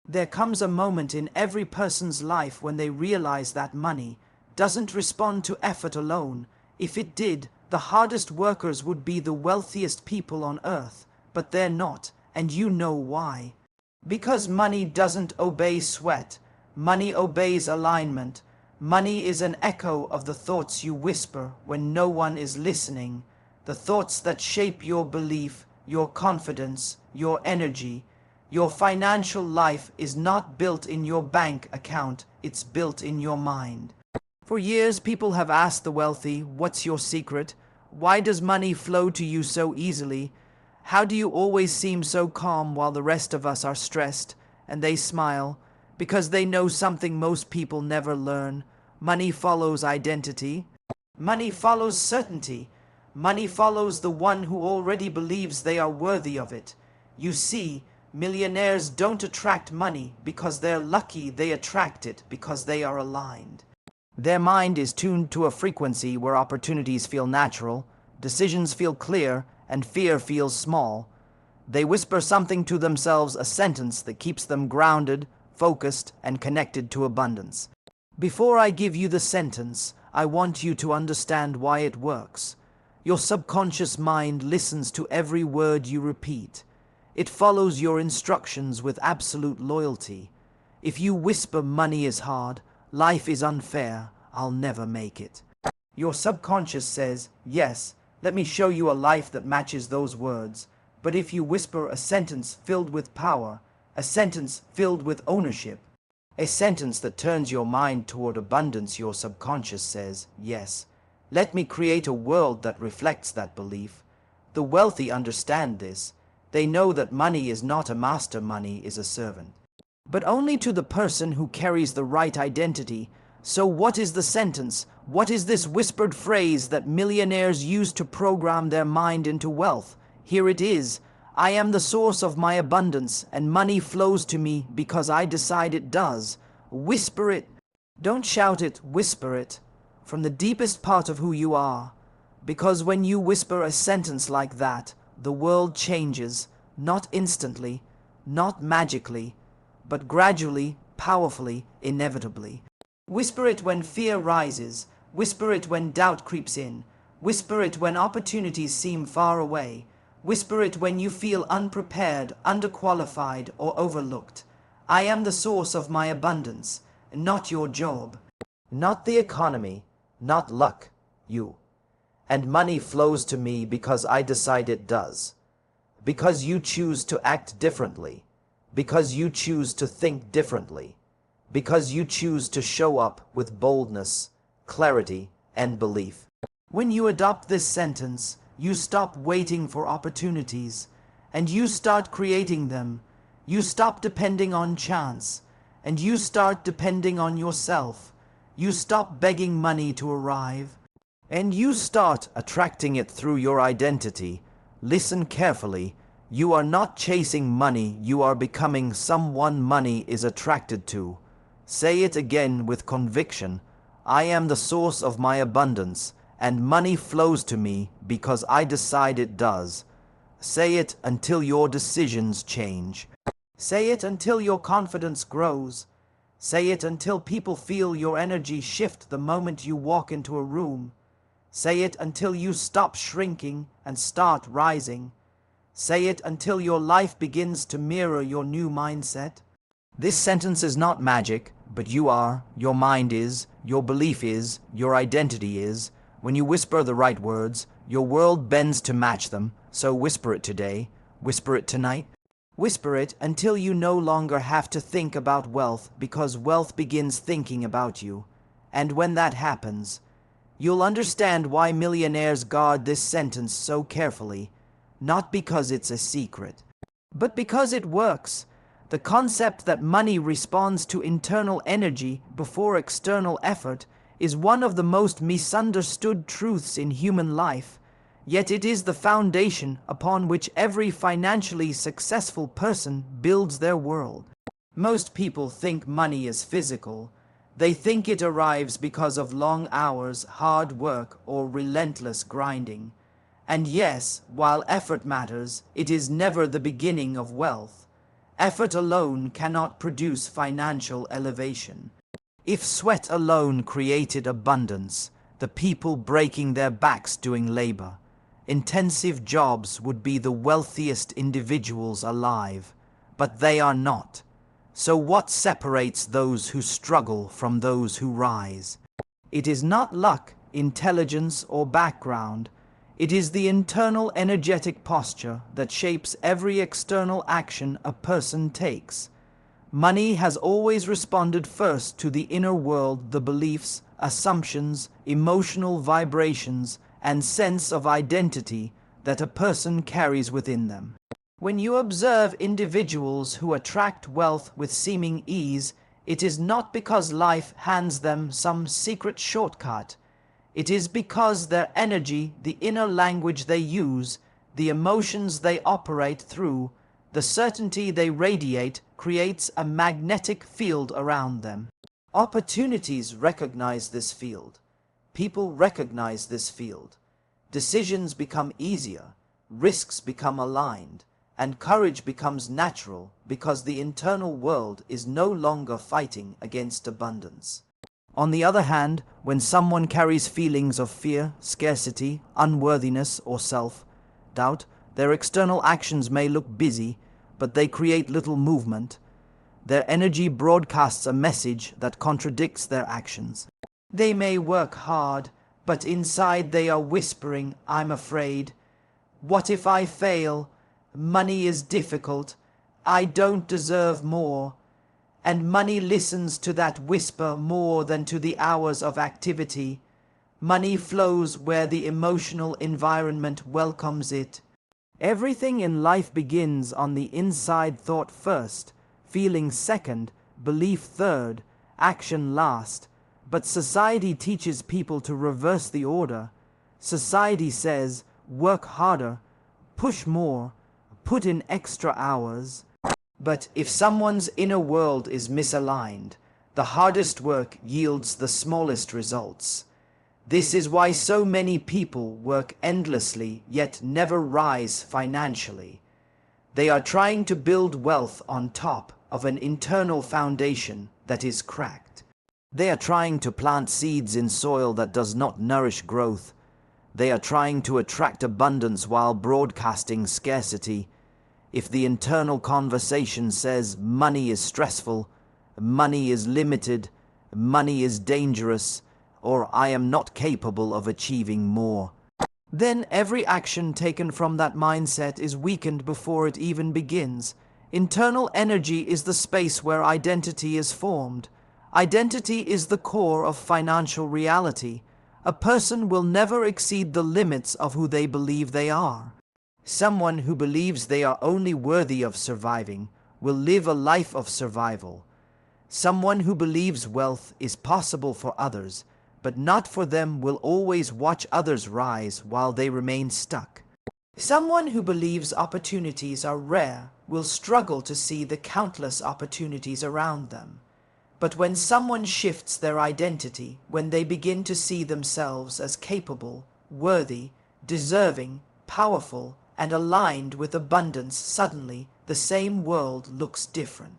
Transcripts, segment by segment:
There comes a moment in every person's life when they realize that money doesn't respond to effort alone. If it did, the hardest workers would be the wealthiest people on earth, but they're not, and you know why. Because money doesn't obey sweat, money obeys alignment. Money is an echo of the thoughts you whisper when no one is listening, the thoughts that shape your belief, your confidence, your energy. Your financial life is not built in your bank account, it's built in your mind. For years, people have asked the wealthy, what's your secret? Why does money flow to you so easily? How do you always seem so calm while the rest of us are stressed? And they smile, because they know something most people never learn. Money follows identity. Money follows certainty. Money follows the one who already believes they are worthy of it. You see, millionaires don't attract money because they're lucky, they attract it because they are aligned. Their mind is tuned to a frequency where opportunities feel natural, decisions feel clear, and fear feels small. They whisper something to themselves, a sentence that keeps them grounded, focused, and connected to abundance. Before I give you the sentence, I want you to understand why it works. Your subconscious mind listens to every word you repeat. It follows your instructions with absolute loyalty. If you whisper money is hard, life is unfair, I'll never make it, your subconscious says, yes, let me show you a life that matches those words. But if you whisper a sentence filled with power, a sentence filled with ownership, a sentence that turns your mind toward abundance, your subconscious says, yes, let me create a world that reflects that belief. The wealthy understand this. They know that money is not a master, money is a servant. But only to the person who carries the right identity. So what is the sentence? What is this whispered phrase that millionaires use to program their mind into wealth? Here it is. I am the source of my abundance, and money flows to me because I decide it does. Whisper it. Don't shout it, whisper it. From the deepest part of who you are. Because when you whisper a sentence like that, the world changes, not instantly, not magically, but gradually, powerfully, inevitably. Whisper it when fear rises. Whisper it when doubt creeps in. Whisper it when opportunities seem far away. Whisper it when you feel unprepared, underqualified, or overlooked. I am the source of my abundance, not your job. Not the economy, not luck, you. And money flows to me because I decide it does. Because you choose to act differently. Because you choose to think differently. Because you choose to show up with boldness, clarity, and belief. When you adopt this sentence, you stop waiting for opportunities, and you start creating them. You stop depending on chance, and you start depending on yourself. You stop begging money to arrive, and you start attracting it through your identity. Listen carefully. You are not chasing money, you are becoming someone money is attracted to. Say it again with conviction. I am the source of my abundance, and money flows to me because I decide it does. Say it until your decisions change. Say it until your confidence grows. Say it until people feel your energy shift the moment you walk into a room. Say it until you stop shrinking and start rising. Say it until your life begins to mirror your new mindset. This sentence is not magic, but you are, your mind is, your belief is, your identity is. When you whisper the right words, your world bends to match them. So whisper it today, whisper it tonight. Whisper it until you no longer have to think about wealth, because wealth begins thinking about you. And when that happens, you'll understand why millionaires guard this sentence so carefully. Not because it's a secret, but because it works. The concept that money responds to internal energy before external effort is one of the most misunderstood truths in human life, yet it is the foundation upon which every financially successful person builds their world. Most people think money is physical. They think it arrives because of long hours, hard work, or relentless grinding. And yes, while effort matters, it is never the beginning of wealth. Effort alone cannot produce financial elevation. If sweat alone created abundance, the people breaking their backs doing labor, intensive jobs would be the wealthiest individuals alive, but they are not. So what separates those who struggle from those who rise? It is not luck, intelligence, or background. It is the internal energetic posture that shapes every external action a person takes. Money has always responded first to the inner world, the beliefs, assumptions, emotional vibrations, and sense of identity that a person carries within them. When you observe individuals who attract wealth with seeming ease, it is not because life hands them some secret shortcut. It is because their energy, the inner language they use, the emotions they operate through, the certainty they radiate creates a magnetic field around them. Opportunities recognize this field. People recognize this field. Decisions become easier, risks become aligned, and courage becomes natural because the internal world is no longer fighting against abundance. On the other hand, when someone carries feelings of fear, scarcity, unworthiness, or self-doubt, their external actions may look busy, but they create little movement. Their energy broadcasts a message that contradicts their actions. They may work hard, but inside they are whispering, "I'm afraid. What if I fail? Money is difficult. I don't deserve more." And money listens to that whisper more than to the hours of activity. Money flows where the emotional environment welcomes it. Everything in life begins on the inside: thought first, feeling second, belief third, action last. But society teaches people to reverse the order. Society says, work harder, push more, put in extra hours. But if someone's inner world is misaligned, the hardest work yields the smallest results. This is why so many people work endlessly yet never rise financially. They are trying to build wealth on top of an internal foundation that is cracked. They are trying to plant seeds in soil that does not nourish growth. They are trying to attract abundance while broadcasting scarcity. If the internal conversation says money is stressful, money is limited, money is dangerous, or I am not capable of achieving more, then every action taken from that mindset is weakened before it even begins. Internal energy is the space where identity is formed. Identity is the core of financial reality. A person will never exceed the limits of who they believe they are. Someone who believes they are only worthy of surviving will live a life of survival. Someone who believes wealth is possible for others, but not for them, will always watch others rise while they remain stuck. Someone who believes opportunities are rare will struggle to see the countless opportunities around them. But when someone shifts their identity, when they begin to see themselves as capable, worthy, deserving, powerful, and aligned with abundance, suddenly the same world looks different.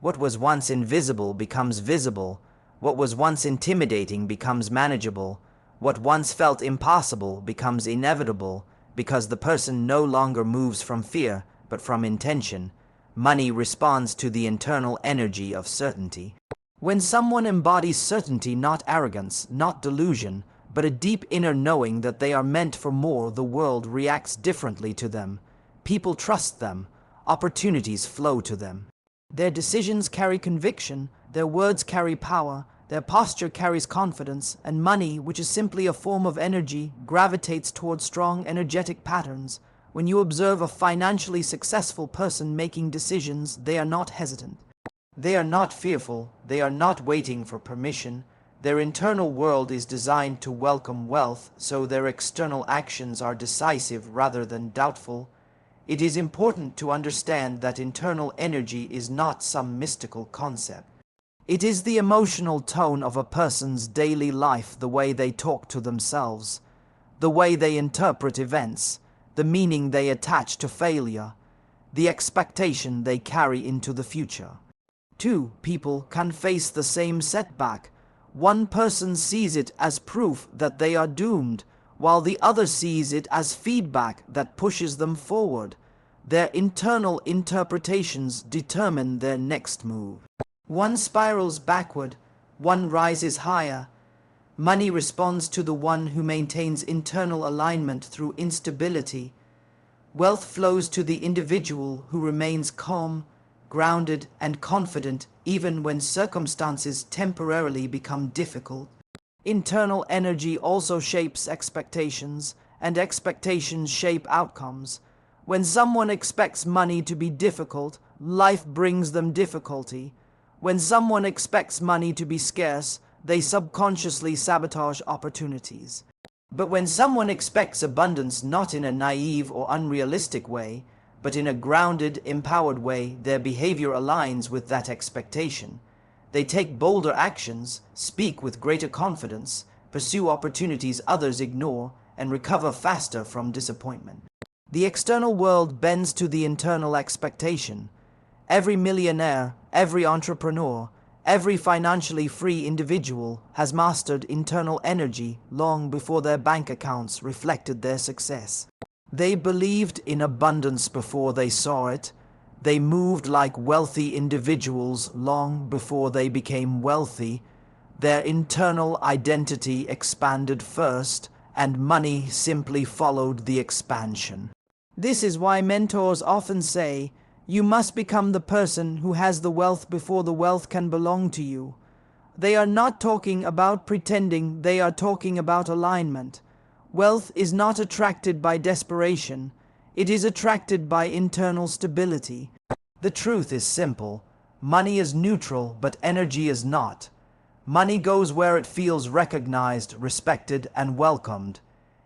What was once invisible becomes visible. What was once intimidating becomes manageable. What once felt impossible becomes inevitable, because the person no longer moves from fear, but from intention. Money responds to the internal energy of certainty. When someone embodies certainty, not arrogance, not delusion, but a deep inner knowing that they are meant for more, the world reacts differently to them. People trust them. Opportunities flow to them. Their decisions carry conviction, their words carry power, their posture carries confidence, and money, which is simply a form of energy, gravitates towards strong energetic patterns. When you observe a financially successful person making decisions, they are not hesitant. They are not fearful. They are not waiting for permission. Their internal world is designed to welcome wealth, so their external actions are decisive rather than doubtful. It is important to understand that internal energy is not some mystical concept. It is the emotional tone of a person's daily life, the way they talk to themselves, the way they interpret events, the meaning they attach to failure. the expectation they carry into the future. Two people can face the same setback. One person sees it as proof that they are doomed, while the other sees it as feedback that pushes them forward. Their internal interpretations determine their next move. One spirals backward, one rises higher. Money responds to the one who maintains internal alignment through instability. Wealth flows to the individual who remains calm, grounded, and confident even when circumstances temporarily become difficult. Internal energy also shapes expectations, and expectations shape outcomes. When someone expects money to be difficult, life brings them difficulty. When someone expects money to be scarce, they subconsciously sabotage opportunities. But when someone expects abundance not in a naive or unrealistic way, but in a grounded, empowered way, their behavior aligns with that expectation. They take bolder actions, speak with greater confidence, pursue opportunities others ignore, and recover faster from disappointment. The external world bends to the internal expectation. Every millionaire, every entrepreneur, every financially free individual has mastered internal energy long before their bank accounts reflected their success. They believed in abundance before they saw it. They moved like wealthy individuals long before they became wealthy. Their internal identity expanded first, and money simply followed the expansion. This is why mentors often say, "You must become the person who has the wealth before the wealth can belong to you." They are not talking about pretending, they are talking about alignment. Wealth is not attracted by desperation, it is attracted by internal stability. The truth is simple. Money is neutral, but energy is not. Money goes where it feels recognized, respected, and welcomed.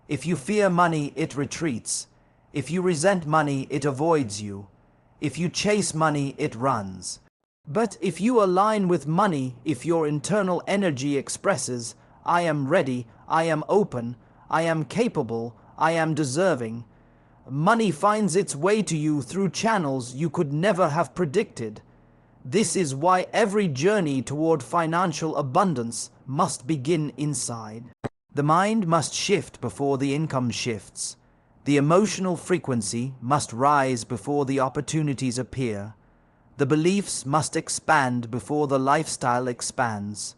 If you fear money, it retreats. If you resent money, it avoids you. If you chase money, it runs. But if you align with money, if your internal energy expresses, "I am ready, I am open, I am capable, I am deserving," money finds its way to you through channels you could never have predicted. This is why every journey toward financial abundance must begin inside. The mind must shift before the income shifts. The emotional frequency must rise before the opportunities appear. The beliefs must expand before the lifestyle expands.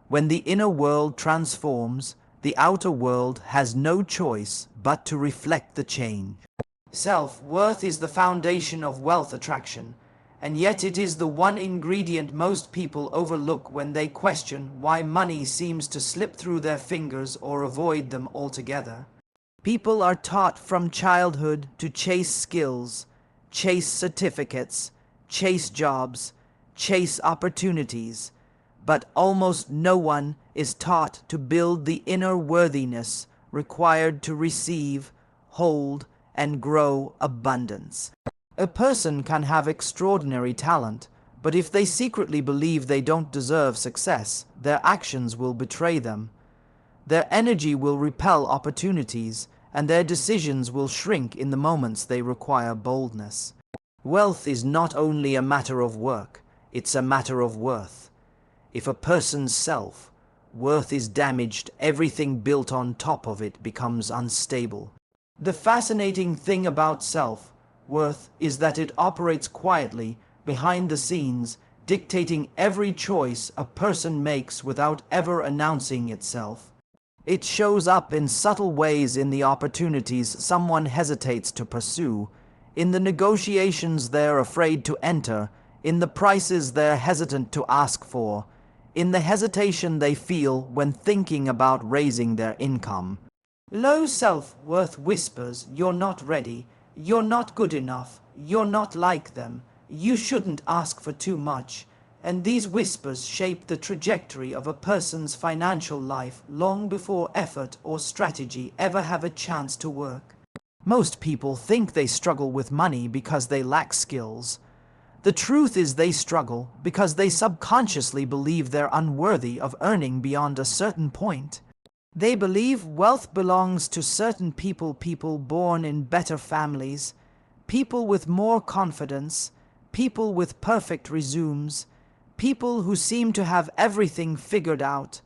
When the inner world transforms, the outer world has no choice but to reflect the change. Self-worth is the foundation of wealth attraction, and yet it is the one ingredient most people overlook when they question why money seems to slip through their fingers or avoid them altogether. People are taught from childhood to chase skills, chase certificates, chase jobs, chase opportunities, but almost no one is taught to build the inner worthiness required to receive, hold, and grow abundance. A person can have extraordinary talent, but if they secretly believe they don't deserve success, their actions will betray them. Their energy will repel opportunities, and their decisions will shrink in the moments they require boldness. Wealth is not only a matter of work, it's a matter of worth. If a person's self-worth is damaged, everything built on top of it becomes unstable. The fascinating thing about self-worth is that it operates quietly, behind the scenes, dictating every choice a person makes without ever announcing itself. It shows up in subtle ways in the opportunities someone hesitates to pursue, in the negotiations they're afraid to enter, in the prices they're hesitant to ask for, in the hesitation they feel when thinking about raising their income. Low self-worth whispers, "You're not ready, you're not good enough, you're not like them, you shouldn't ask for too much," and these whispers shape the trajectory of a person's financial life long before effort or strategy ever have a chance to work. Most people think they struggle with money because they lack skills. The truth is they struggle because they subconsciously believe they're unworthy of earning beyond a certain point. They believe wealth belongs to certain people born in better families, people with more confidence, people with perfect resumes, people who seem to have everything figured out.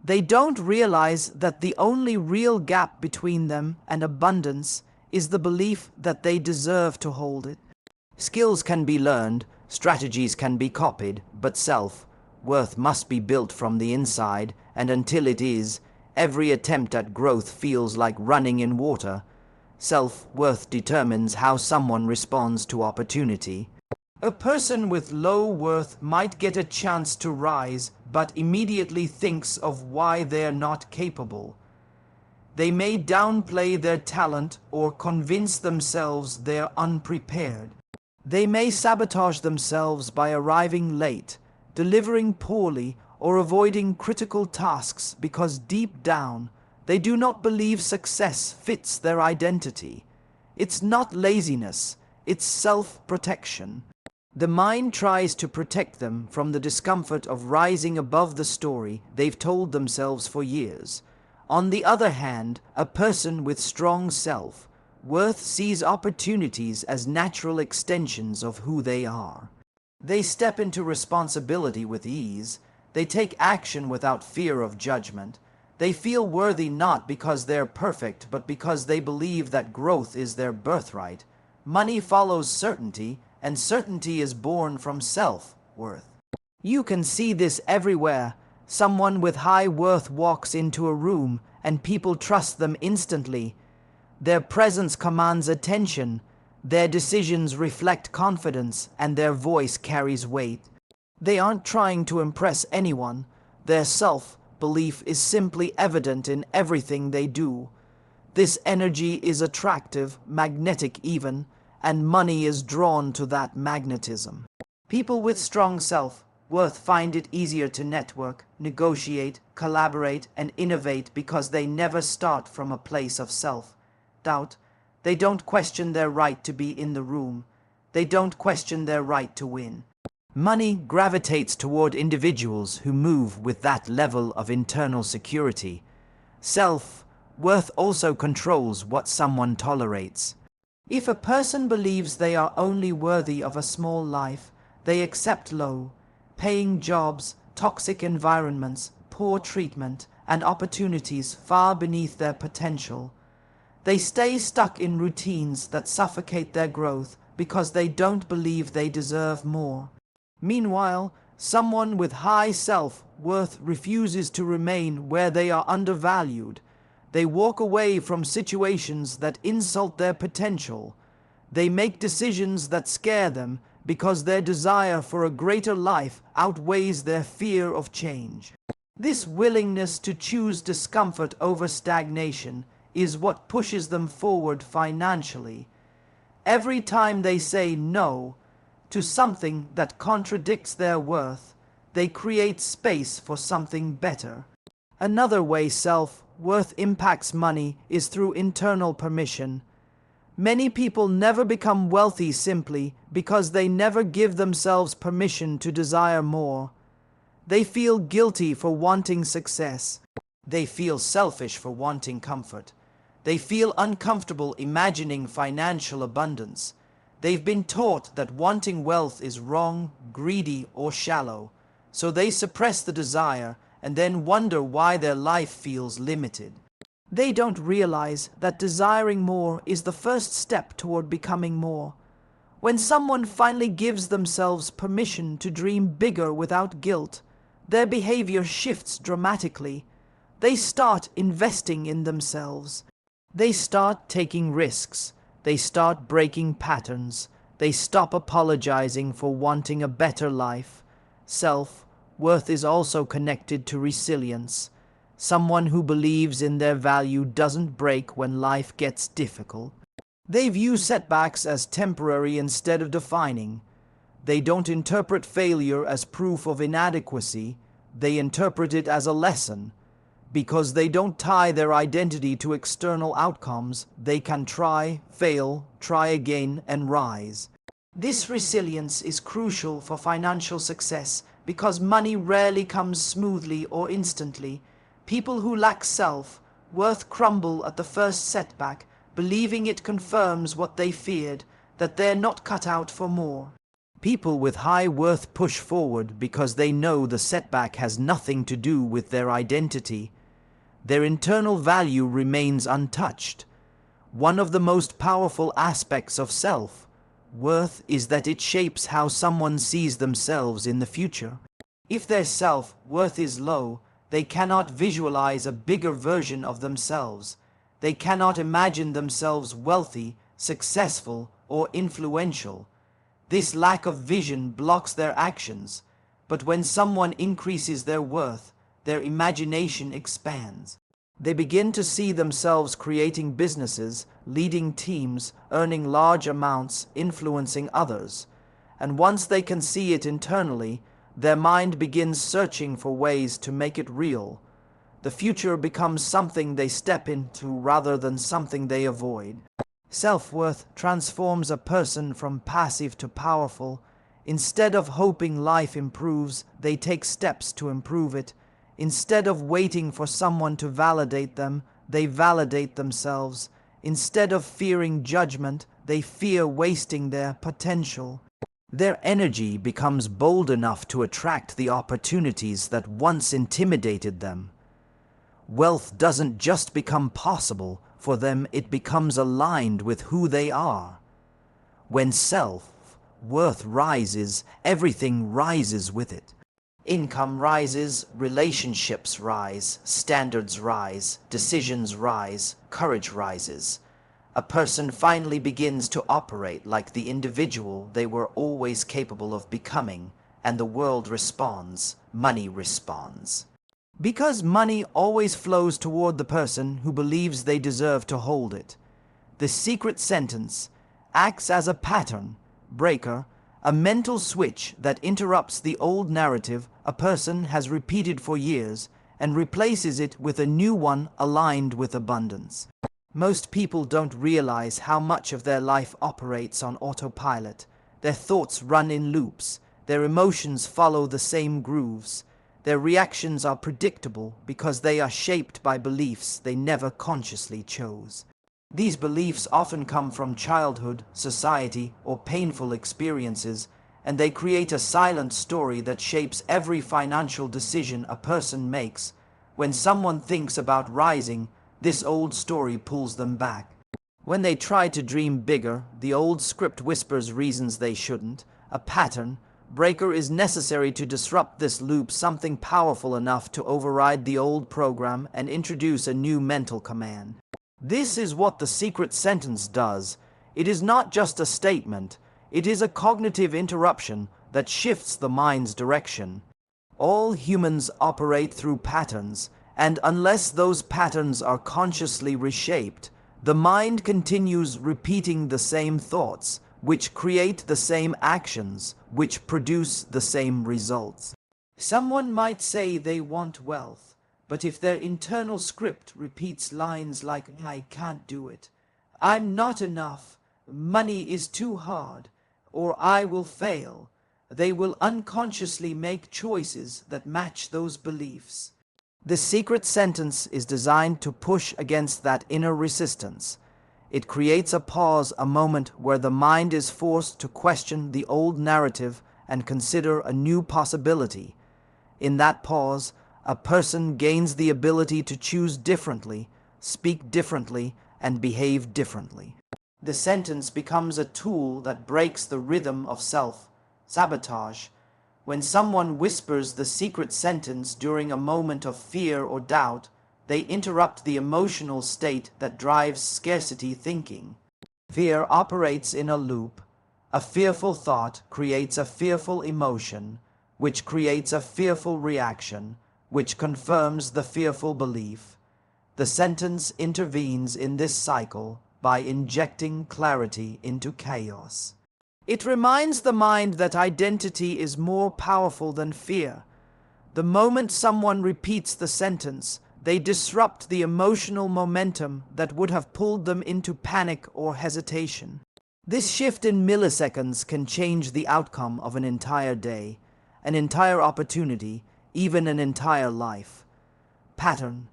They don't realize that the only real gap between them and abundance is the belief that they deserve to hold it. Skills can be learned, strategies can be copied, but self-worth must be built from the inside, and until it is, every attempt at growth feels like running in water. Self-worth determines how someone responds to opportunity. A person with low worth might get a chance to rise, but immediately thinks of why they're not capable. They may downplay their talent or convince themselves they're unprepared. They may sabotage themselves by arriving late, delivering poorly, or avoiding critical tasks because deep down they do not believe success fits their identity. It's not laziness, it's self-protection. The mind tries to protect them from the discomfort of rising above the story they've told themselves for years. On the other hand, a person with strong self-worth sees opportunities as natural extensions of who they are. They step into responsibility with ease. They take action without fear of judgment. They feel worthy not because they're perfect, but because they believe that growth is their birthright. Money follows certainty, and certainty is born from self-worth. You can see this everywhere. Someone with high worth walks into a room, and people trust them instantly. Their presence commands attention. Their decisions reflect confidence, and their voice carries weight. They aren't trying to impress anyone. Their self-belief is simply evident in everything they do. This energy is attractive, magnetic even, and money is drawn to that magnetism. People with strong self-worth find it easier to network, negotiate, collaborate, and innovate because they never start from a place of self-doubt. They don't question their right to be in the room. They don't question their right to win. Money gravitates toward individuals who move with that level of internal security. Self-worth also controls what someone tolerates. If a person believes they are only worthy of a small life, they accept low-paying jobs, toxic environments, poor treatment, and opportunities far beneath their potential. They stay stuck in routines that suffocate their growth because they don't believe they deserve more. Meanwhile, someone with high self-worth refuses to remain where they are undervalued. They walk away from situations that insult their potential. They make decisions that scare them because their desire for a greater life outweighs their fear of change. This willingness to choose discomfort over stagnation is what pushes them forward financially. Every time they say no to something that contradicts their worth, they create space for something better. Another way self-worth impacts money is through internal permission. Many people never become wealthy simply because they never give themselves permission to desire more. They feel guilty for wanting success. They feel selfish for wanting comfort. They feel uncomfortable imagining financial abundance. They've been taught that wanting wealth is wrong, greedy, or shallow, so they suppress the desire and then wonder why their life feels limited. They don't realize that desiring more is the first step toward becoming more. When someone finally gives themselves permission to dream bigger without guilt, their behavior shifts dramatically. They start investing in themselves. They start taking risks. They start breaking patterns. They stop apologizing for wanting a better life. Self-worth is also connected to resilience. Someone who believes in their value doesn't break when life gets difficult. They view setbacks as temporary instead of defining. They don't interpret failure as proof of inadequacy. They interpret it as a lesson. Because they don't tie their identity to external outcomes, they can try, fail, try again, and rise. This resilience is crucial for financial success because money rarely comes smoothly or instantly. People who lack self-worth crumble at the first setback, believing it confirms what they feared. that they're not cut out for more. People with high worth push forward because they know the setback has nothing to do with their identity. Their internal value remains untouched. One of the most powerful aspects of self-worth is that it shapes how someone sees themselves in the future. If their self-worth is low, they cannot visualize a bigger version of themselves. They cannot imagine themselves wealthy, successful, or influential. This lack of vision blocks their actions, but when someone increases their worth, their imagination expands. They begin to see themselves creating businesses, leading teams, earning large amounts, influencing others. And once they can see it internally, their mind begins searching for ways to make it real. The future becomes something they step into rather than something they avoid. Self-worth transforms a person from passive to powerful. Instead of hoping life improves, they take steps to improve it. Instead of waiting for someone to validate them, they validate themselves. Instead of fearing judgment, they fear wasting their potential. Their energy becomes bold enough to attract the opportunities that once intimidated them. Wealth doesn't just become possible for them, it becomes aligned with who they are. When self-worth rises, everything rises with it. Income rises, relationships rise, standards rise, decisions rise, courage rises. A person finally begins to operate like the individual they were always capable of becoming, and the world responds, money responds. Because money always flows toward the person who believes they deserve to hold it. The secret sentence acts as a pattern breaker, a mental switch that interrupts the old narrative a person has repeated for years and replaces it with a new one aligned with abundance. Most people don't realize how much of their life operates on autopilot. Their thoughts run in loops. Their emotions follow the same grooves. Their reactions are predictable because they are shaped by beliefs they never consciously chose. These beliefs often come from childhood, society, or painful experiences, and they create a silent story that shapes every financial decision a person makes. When someone thinks about rising, this old story pulls them back. When they try to dream bigger, the old script whispers reasons they shouldn't. A pattern breaker is necessary to disrupt this loop, something powerful enough to override the old program and introduce a new mental command. This is what the secret sentence does. It is not just a statement, it is a cognitive interruption that shifts the mind's direction. All humans operate through patterns, and unless those patterns are consciously reshaped, the mind continues repeating the same thoughts, which create the same actions, which produce the same results. Someone might say they want wealth, but if their internal script repeats lines like, "I can't do it," "I'm not enough," "money is too hard," or "I will fail," they will unconsciously make choices that match those beliefs. The secret sentence is designed to push against that inner resistance. It creates a pause, a moment where the mind is forced to question the old narrative and consider a new possibility. In that pause, a person gains the ability to choose differently, speak differently, and behave differently. The sentence becomes a tool that breaks the rhythm of self-sabotage. When someone whispers the secret sentence during a moment of fear or doubt, they interrupt the emotional state that drives scarcity thinking. Fear operates in a loop. A fearful thought creates a fearful emotion, which creates a fearful reaction, which confirms the fearful belief. The sentence intervenes in this cycle by injecting clarity into chaos. It reminds the mind that identity is more powerful than fear. The moment someone repeats the sentence, they disrupt the emotional momentum that would have pulled them into panic or hesitation. This shift in milliseconds can change the outcome of an entire day, an entire opportunity, even an entire life. Pattern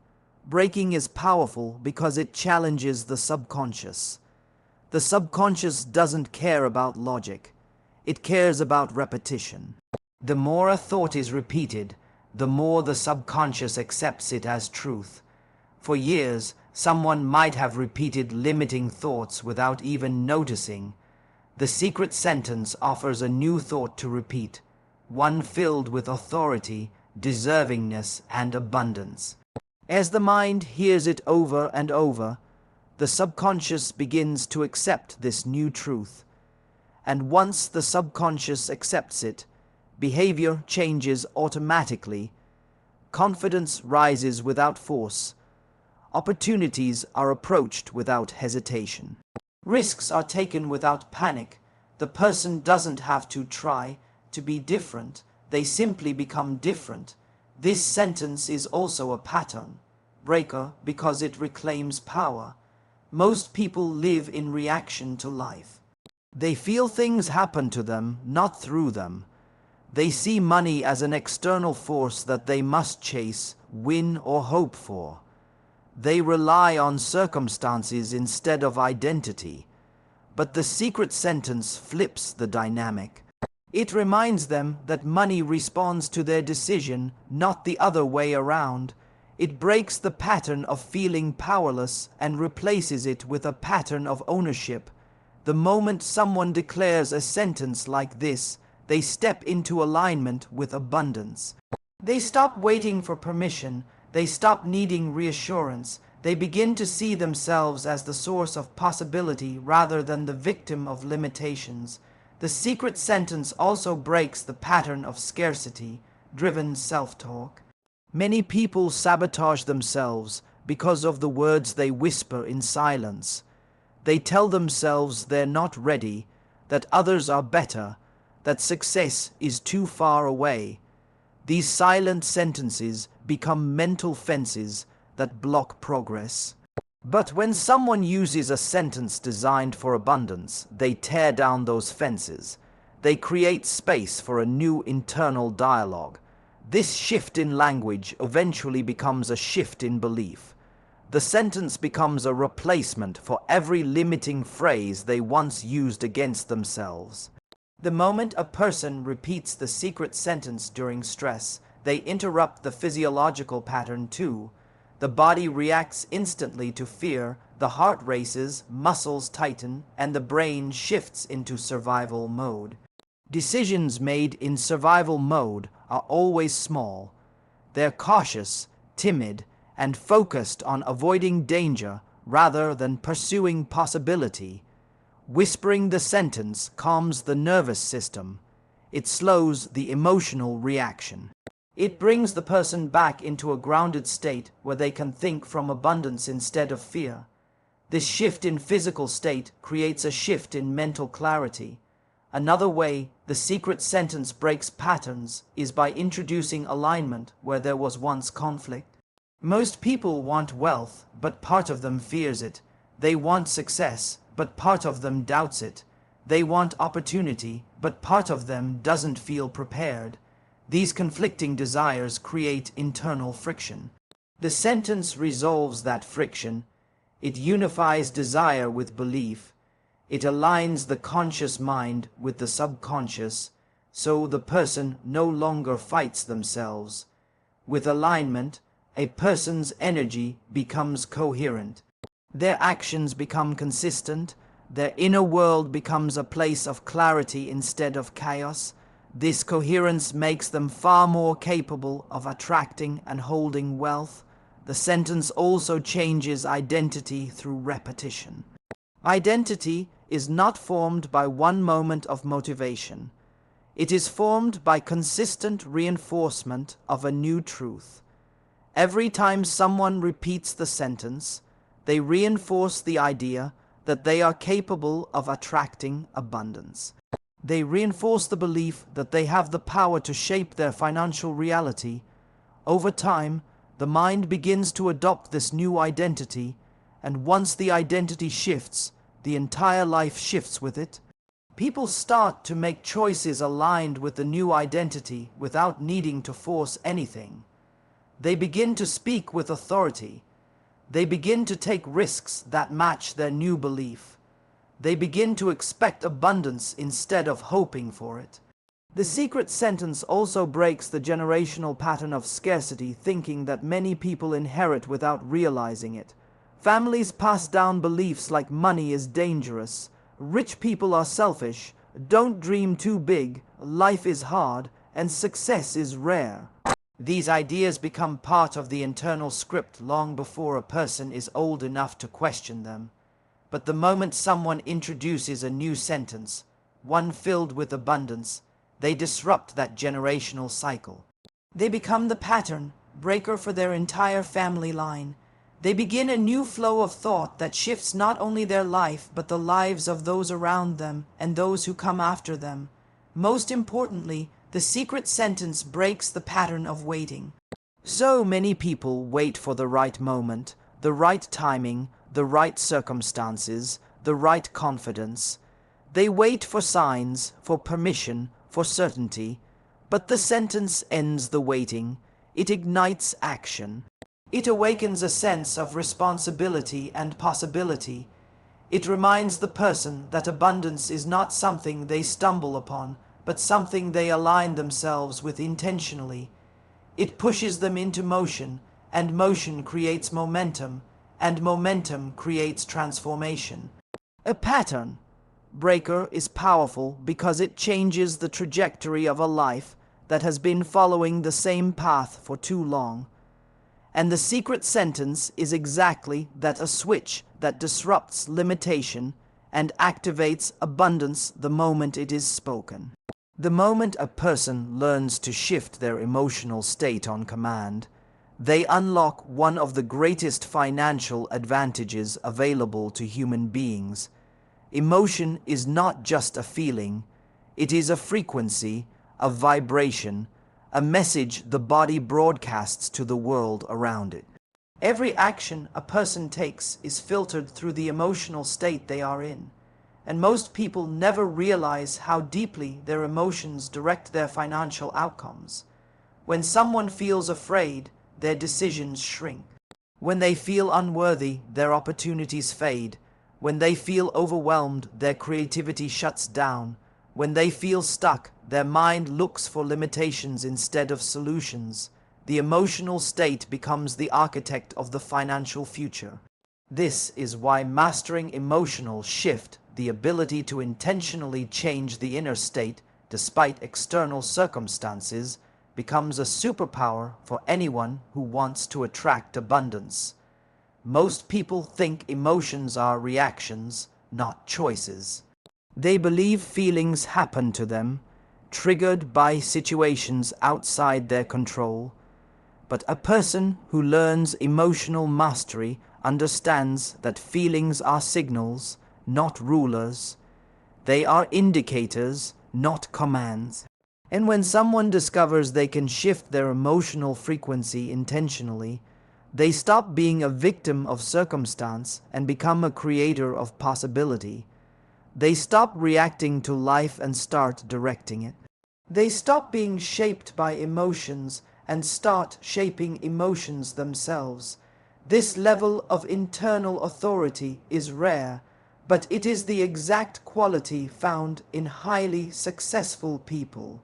breaking is powerful because it challenges the subconscious. The subconscious doesn't care about logic. It cares about repetition. The more a thought is repeated, the more the subconscious accepts it as truth. For years, someone might have repeated limiting thoughts without even noticing. The secret sentence offers a new thought to repeat, one filled with authority, deservingness, and abundance. As the mind hears it over and over, the subconscious begins to accept this new truth. And once the subconscious accepts it, behavior changes automatically. Confidence rises without force. Opportunities are approached without hesitation. Risks are taken without panic. The person doesn't have to try to be different. They simply become different. This sentence is also a pattern breaker because it reclaims power. Most people live in reaction to life. They feel things happen to them, not through them. They see money as an external force that they must chase, win, or hope for. They rely on circumstances instead of identity. But the secret sentence flips the dynamic. It reminds them that money responds to their decision, not the other way around. It breaks the pattern of feeling powerless and replaces it with a pattern of ownership. The moment someone declares a sentence like this, they step into alignment with abundance. They stop waiting for permission. They stop needing reassurance. They begin to see themselves as the source of possibility rather than the victim of limitations. The secret sentence also breaks the pattern of scarcity-driven self-talk. Many people sabotage themselves because of the words they whisper in silence. They tell themselves they're not ready, that others are better, that success is too far away. These silent sentences become mental fences that block progress. But when someone uses a sentence designed for abundance, they tear down those fences. They create space for a new internal dialogue. This shift in language eventually becomes a shift in belief. The sentence becomes a replacement for every limiting phrase they once used against themselves. The moment a person repeats the secret sentence during stress, they interrupt the physiological pattern too. The body reacts instantly to fear, the heart races, muscles tighten, and the brain shifts into survival mode. Decisions made in survival mode are always small. They're cautious, timid, and focused on avoiding danger rather than pursuing possibility. Whispering the sentence calms the nervous system. It slows the emotional reaction. It brings the person back into a grounded state where they can think from abundance instead of fear. This shift in physical state creates a shift in mental clarity. Another way the secret sentence breaks patterns is by introducing alignment where there was once conflict. Most people want wealth, but part of them fears it. They want success, but part of them doubts it. They want opportunity, but part of them doesn't feel prepared. These conflicting desires create internal friction. The sentence resolves that friction. It unifies desire with belief. It aligns the conscious mind with the subconscious, so the person no longer fights themselves. With alignment, a person's energy becomes coherent. Their actions become consistent. Their inner world becomes a place of clarity instead of chaos. This coherence makes them far more capable of attracting and holding wealth. The sentence also changes identity through repetition. Identity is not formed by one moment of motivation. It is formed by consistent reinforcement of a new truth. Every time someone repeats the sentence, they reinforce the idea that they are capable of attracting abundance. They reinforce the belief that they have the power to shape their financial reality. Over time, the mind begins to adopt this new identity, and once the identity shifts, the entire life shifts with it. People start to make choices aligned with the new identity without needing to force anything. They begin to speak with authority. They begin to take risks that match their new belief. They begin to expect abundance instead of hoping for it. The secret sentence also breaks the generational pattern of scarcity thinking that many people inherit without realizing it. Families pass down beliefs like money is dangerous, rich people are selfish, don't dream too big, life is hard, and success is rare. These ideas become part of the internal script long before a person is old enough to question them. But the moment someone introduces a new sentence, one filled with abundance, they disrupt that generational cycle. They become the pattern breaker for their entire family line. They begin a new flow of thought that shifts not only their life, but the lives of those around them and those who come after them. Most importantly, the secret sentence breaks the pattern of waiting. So many people wait for the right moment, the right timing, the right circumstances, the right confidence. They wait for signs, for permission, for certainty. But the sentence ends the waiting. It ignites action. It awakens a sense of responsibility and possibility. It reminds the person that abundance is not something they stumble upon, but something they align themselves with intentionally. It pushes them into motion, and motion creates momentum, and momentum creates transformation. A pattern breaker is powerful because it changes the trajectory of a life that has been following the same path for too long. And the secret sentence is exactly that: a switch that disrupts limitation and activates abundance the moment it is spoken. The moment a person learns to shift their emotional state on command, they unlock one of the greatest financial advantages available to human beings. Emotion is not just a feeling, it is a frequency, a vibration, a message the body broadcasts to the world around it. Every action a person takes is filtered through the emotional state they are in, and most people never realize how deeply their emotions direct their financial outcomes. When someone feels afraid, their decisions shrink. When they feel unworthy, their opportunities fade. When they feel overwhelmed, their creativity shuts down. When they feel stuck, their mind looks for limitations instead of solutions. The emotional state becomes the architect of the financial future. This is why mastering emotional shift, the ability to intentionally change the inner state despite external circumstances, becomes a superpower for anyone who wants to attract abundance. Most people think emotions are reactions, not choices. They believe feelings happen to them, triggered by situations outside their control. But a person who learns emotional mastery understands that feelings are signals, not rulers. They are indicators, not commands. And when someone discovers they can shift their emotional frequency intentionally, they stop being a victim of circumstance and become a creator of possibility. They stop reacting to life and start directing it. They stop being shaped by emotions and start shaping emotions themselves. This level of internal authority is rare, but it is the exact quality found in highly successful people.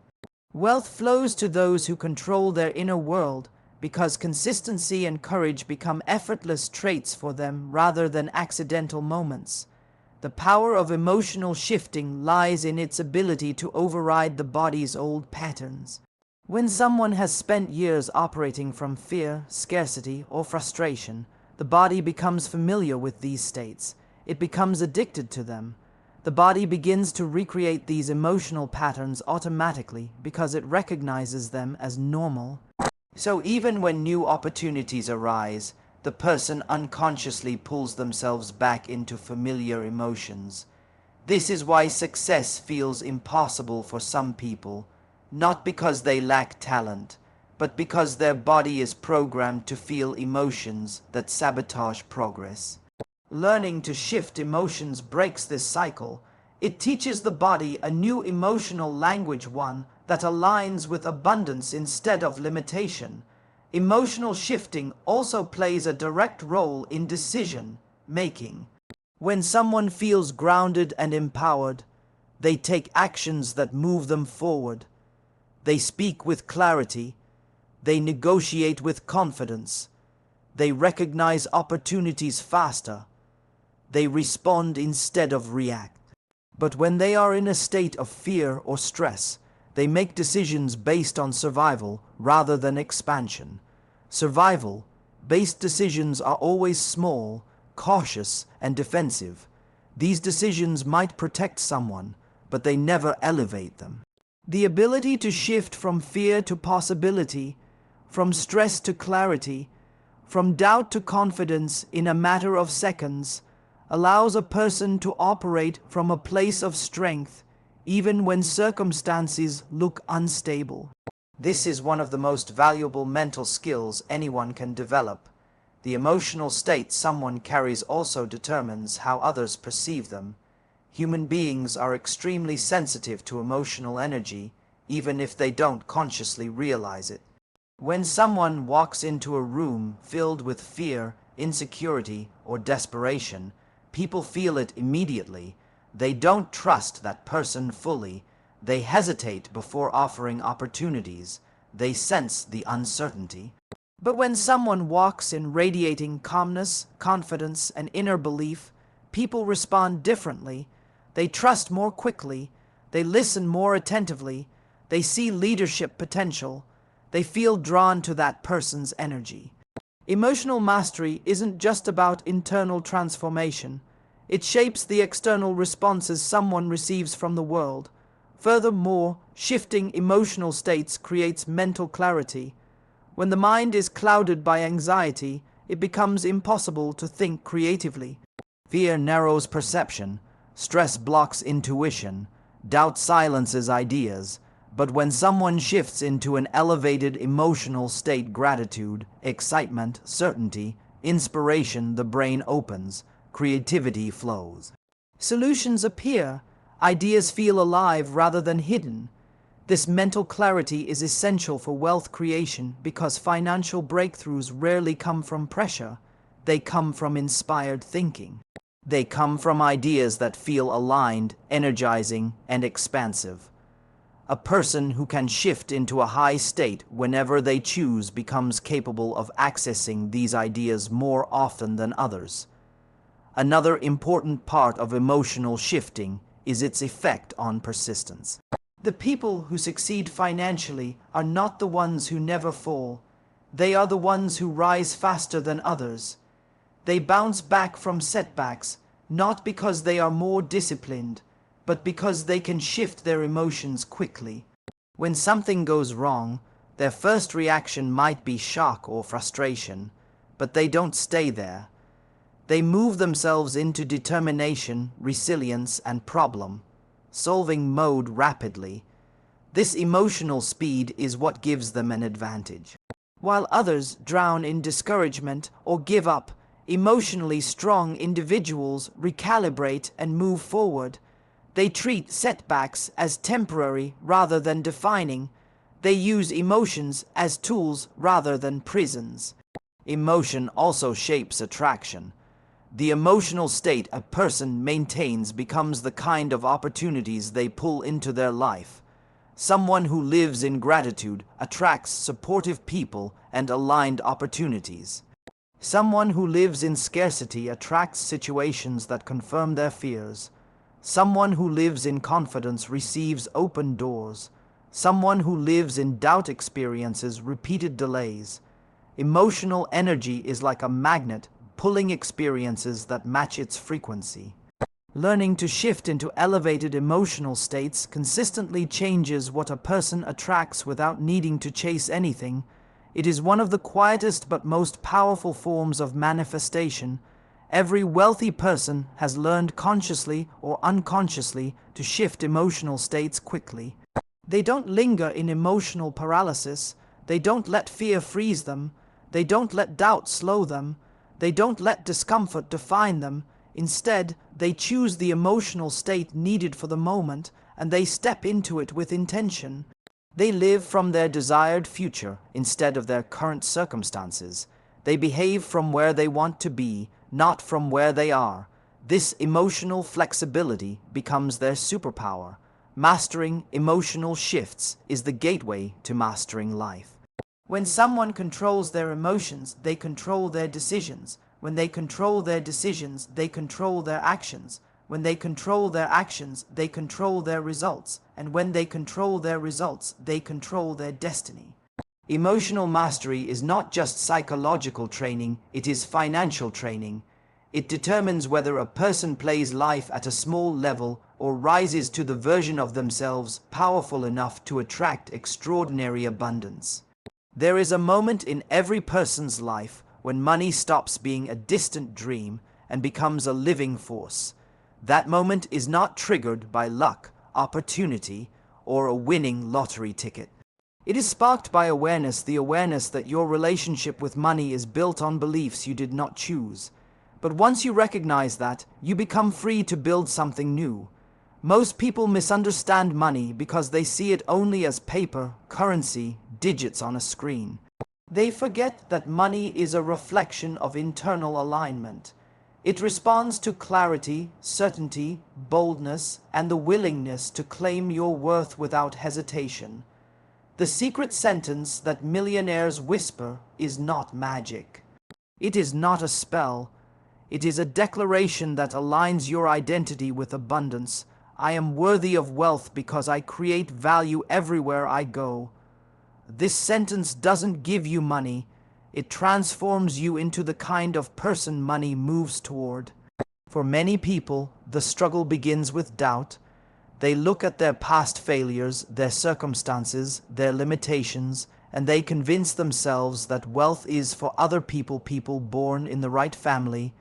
Wealth flows to those who control their inner world, because consistency and courage become effortless traits for them rather than accidental moments. The power of emotional shifting lies in its ability to override the body's old patterns. When someone has spent years operating from fear, scarcity, or frustration, the body becomes familiar with these states. It becomes addicted to them. The body begins to recreate these emotional patterns automatically because it recognizes them as normal. So even when new opportunities arise, the person unconsciously pulls themselves back into familiar emotions. This is why success feels impossible for some people, not because they lack talent, but because their body is programmed to feel emotions that sabotage progress. Learning to shift emotions breaks this cycle. It teaches the body a new emotional language, one that aligns with abundance instead of limitation. Emotional shifting also plays a direct role in decision making. When someone feels grounded and empowered, they take actions that move them forward. They speak with clarity. They negotiate with confidence. They recognize opportunities faster. They respond instead of react. But when they are in a state of fear or stress, they make decisions based on survival rather than expansion. Survival-based decisions are always small, cautious, and defensive. These decisions might protect someone, but they never elevate them. The ability to shift from fear to possibility, from stress to clarity, from doubt to confidence in a matter of seconds, allows a person to operate from a place of strength, even when circumstances look unstable. This is one of the most valuable mental skills anyone can develop. The emotional state someone carries also determines how others perceive them. Human beings are extremely sensitive to emotional energy, even if they don't consciously realize it. When someone walks into a room filled with fear, insecurity, or desperation, people feel it immediately. They don't trust that person fully. They hesitate before offering opportunities. They sense the uncertainty. But when someone walks in radiating calmness, confidence, and inner belief, people respond differently. They trust more quickly. They listen more attentively. They see leadership potential. They feel drawn to that person's energy. Emotional mastery isn't just about internal transformation. It shapes the external responses someone receives from the world. Furthermore, shifting emotional states creates mental clarity. When the mind is clouded by anxiety, it becomes impossible to think creatively. Fear narrows perception. Stress blocks intuition. Doubt silences ideas. But when someone shifts into an elevated emotional state, gratitude, excitement, certainty, inspiration, the brain opens, creativity flows. Solutions appear. Ideas feel alive rather than hidden. This mental clarity is essential for wealth creation because financial breakthroughs rarely come from pressure. They come from inspired thinking. They come from ideas that feel aligned, energizing, and expansive. A person who can shift into a high state whenever they choose becomes capable of accessing these ideas more often than others. Another important part of emotional shifting is its effect on persistence. The people who succeed financially are not the ones who never fall. They are the ones who rise faster than others. They bounce back from setbacks, not because they are more disciplined, but because they can shift their emotions quickly. When something goes wrong, their first reaction might be shock or frustration, but they don't stay there. They move themselves into determination, resilience, and problem-solving mode rapidly. This emotional speed is what gives them an advantage. While others drown in discouragement or give up, emotionally strong individuals recalibrate and move forward. They treat setbacks as temporary rather than defining. They use emotions as tools rather than prisons. Emotion also shapes attraction. The emotional state a person maintains becomes the kind of opportunities they pull into their life. Someone who lives in gratitude attracts supportive people and aligned opportunities. Someone who lives in scarcity attracts situations that confirm their fears. Someone who lives in confidence receives open doors. Someone who lives in doubt experiences repeated delays. Emotional energy is like a magnet, pulling experiences that match its frequency. Learning to shift into elevated emotional states consistently changes what a person attracts without needing to chase anything. It is one of the quietest but most powerful forms of manifestation. Every wealthy person has learned consciously or unconsciously to shift emotional states quickly. They don't linger in emotional paralysis. They don't let fear freeze them. They don't let doubt slow them. They don't let discomfort define them. Instead, they choose the emotional state needed for the moment, and they step into it with intention. They live from their desired future instead of their current circumstances. They behave from where they want to be, not from where they are. This emotional flexibility becomes their superpower. Mastering emotional shifts is the gateway to mastering life. When someone controls their emotions, they control their decisions. When they control their decisions, they control their actions. When they control their actions, they control their results. And when they control their results, they control their destiny. Emotional mastery is not just psychological training, it is financial training. It determines whether a person plays life at a small level or rises to the version of themselves powerful enough to attract extraordinary abundance. There is a moment in every person's life when money stops being a distant dream and becomes a living force. That moment is not triggered by luck, opportunity, or a winning lottery ticket. It is sparked by awareness, the awareness that your relationship with money is built on beliefs you did not choose. But once you recognize that, you become free to build something new. Most people misunderstand money because they see it only as paper, currency, digits on a screen. They forget that money is a reflection of internal alignment. It responds to clarity, certainty, boldness, and the willingness to claim your worth without hesitation. The secret sentence that millionaires whisper is not magic. It is not a spell. It is a declaration that aligns your identity with abundance. I am worthy of wealth because I create value everywhere I go. This sentence doesn't give you money. It transforms you into the kind of person money moves toward. For many people, the struggle begins with doubt. They look at their past failures, their circumstances, their limitations, and they convince themselves that wealth is for other people born in the right family,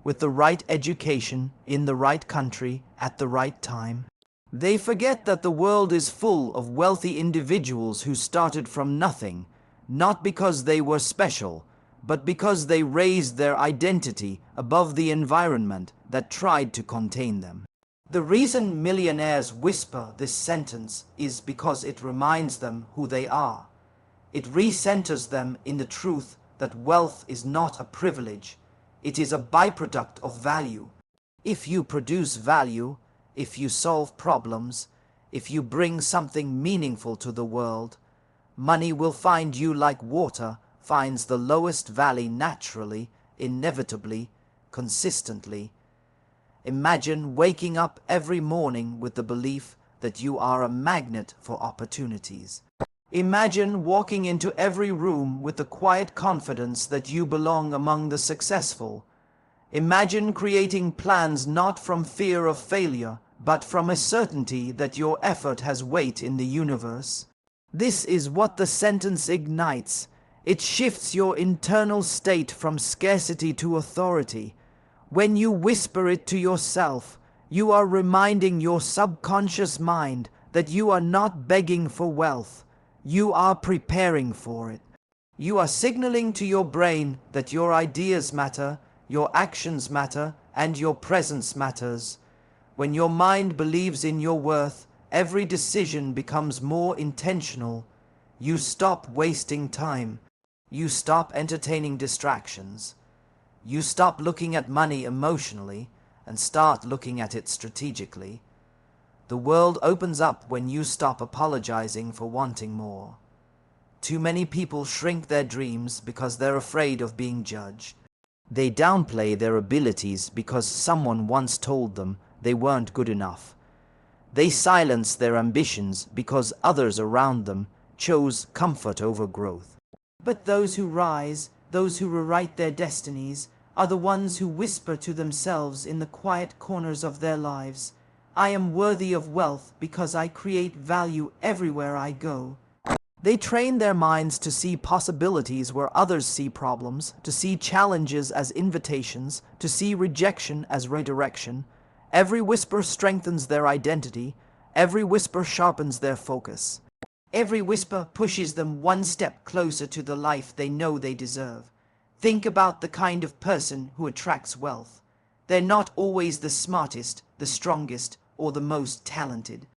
with the right education, in the right country, at the right time. They forget that the world is full of wealthy individuals who started from nothing, not because they were special, but because they raised their identity above the environment that tried to contain them. The reason millionaires whisper this sentence is because it reminds them who they are. It recenters them in the truth that wealth is not a privilege. It is a byproduct of value. If you produce value, if you solve problems, if you bring something meaningful to the world, money will find you like water finds the lowest valley naturally, inevitably, consistently. Imagine waking up every morning with the belief that you are a magnet for opportunities. Imagine walking into every room with the quiet confidence that you belong among the successful. Imagine creating plans not from fear of failure, but from a certainty that your effort has weight in the universe. This is what the sentence ignites. It shifts your internal state from scarcity to authority. When you whisper it to yourself, you are reminding your subconscious mind that you are not begging for wealth. You are preparing for it. You are signaling to your brain that your ideas matter, your actions matter, and your presence matters. When your mind believes in your worth, every decision becomes more intentional. You stop wasting time. You stop entertaining distractions. You stop looking at money emotionally and start looking at it strategically. The world opens up when you stop apologizing for wanting more. Too many people shrink their dreams because they're afraid of being judged. They downplay their abilities because someone once told them they weren't good enough. They silence their ambitions because others around them chose comfort over growth. But those who rise, those who rewrite their destinies, are the ones who whisper to themselves in the quiet corners of their lives, I am worthy of wealth because I create value everywhere I go. They train their minds to see possibilities where others see problems, to see challenges as invitations, to see rejection as redirection. Every whisper strengthens their identity. Every whisper sharpens their focus. Every whisper pushes them one step closer to the life they know they deserve. Think about the kind of person who attracts wealth. They're not always the smartest, the strongest, or the most talented.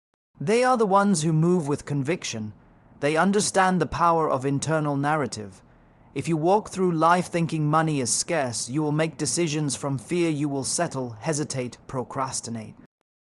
They are the ones who move with conviction. They understand the power of internal narrative. If you walk through life thinking money is scarce, you will make decisions from fear. You will settle, hesitate, procrastinate.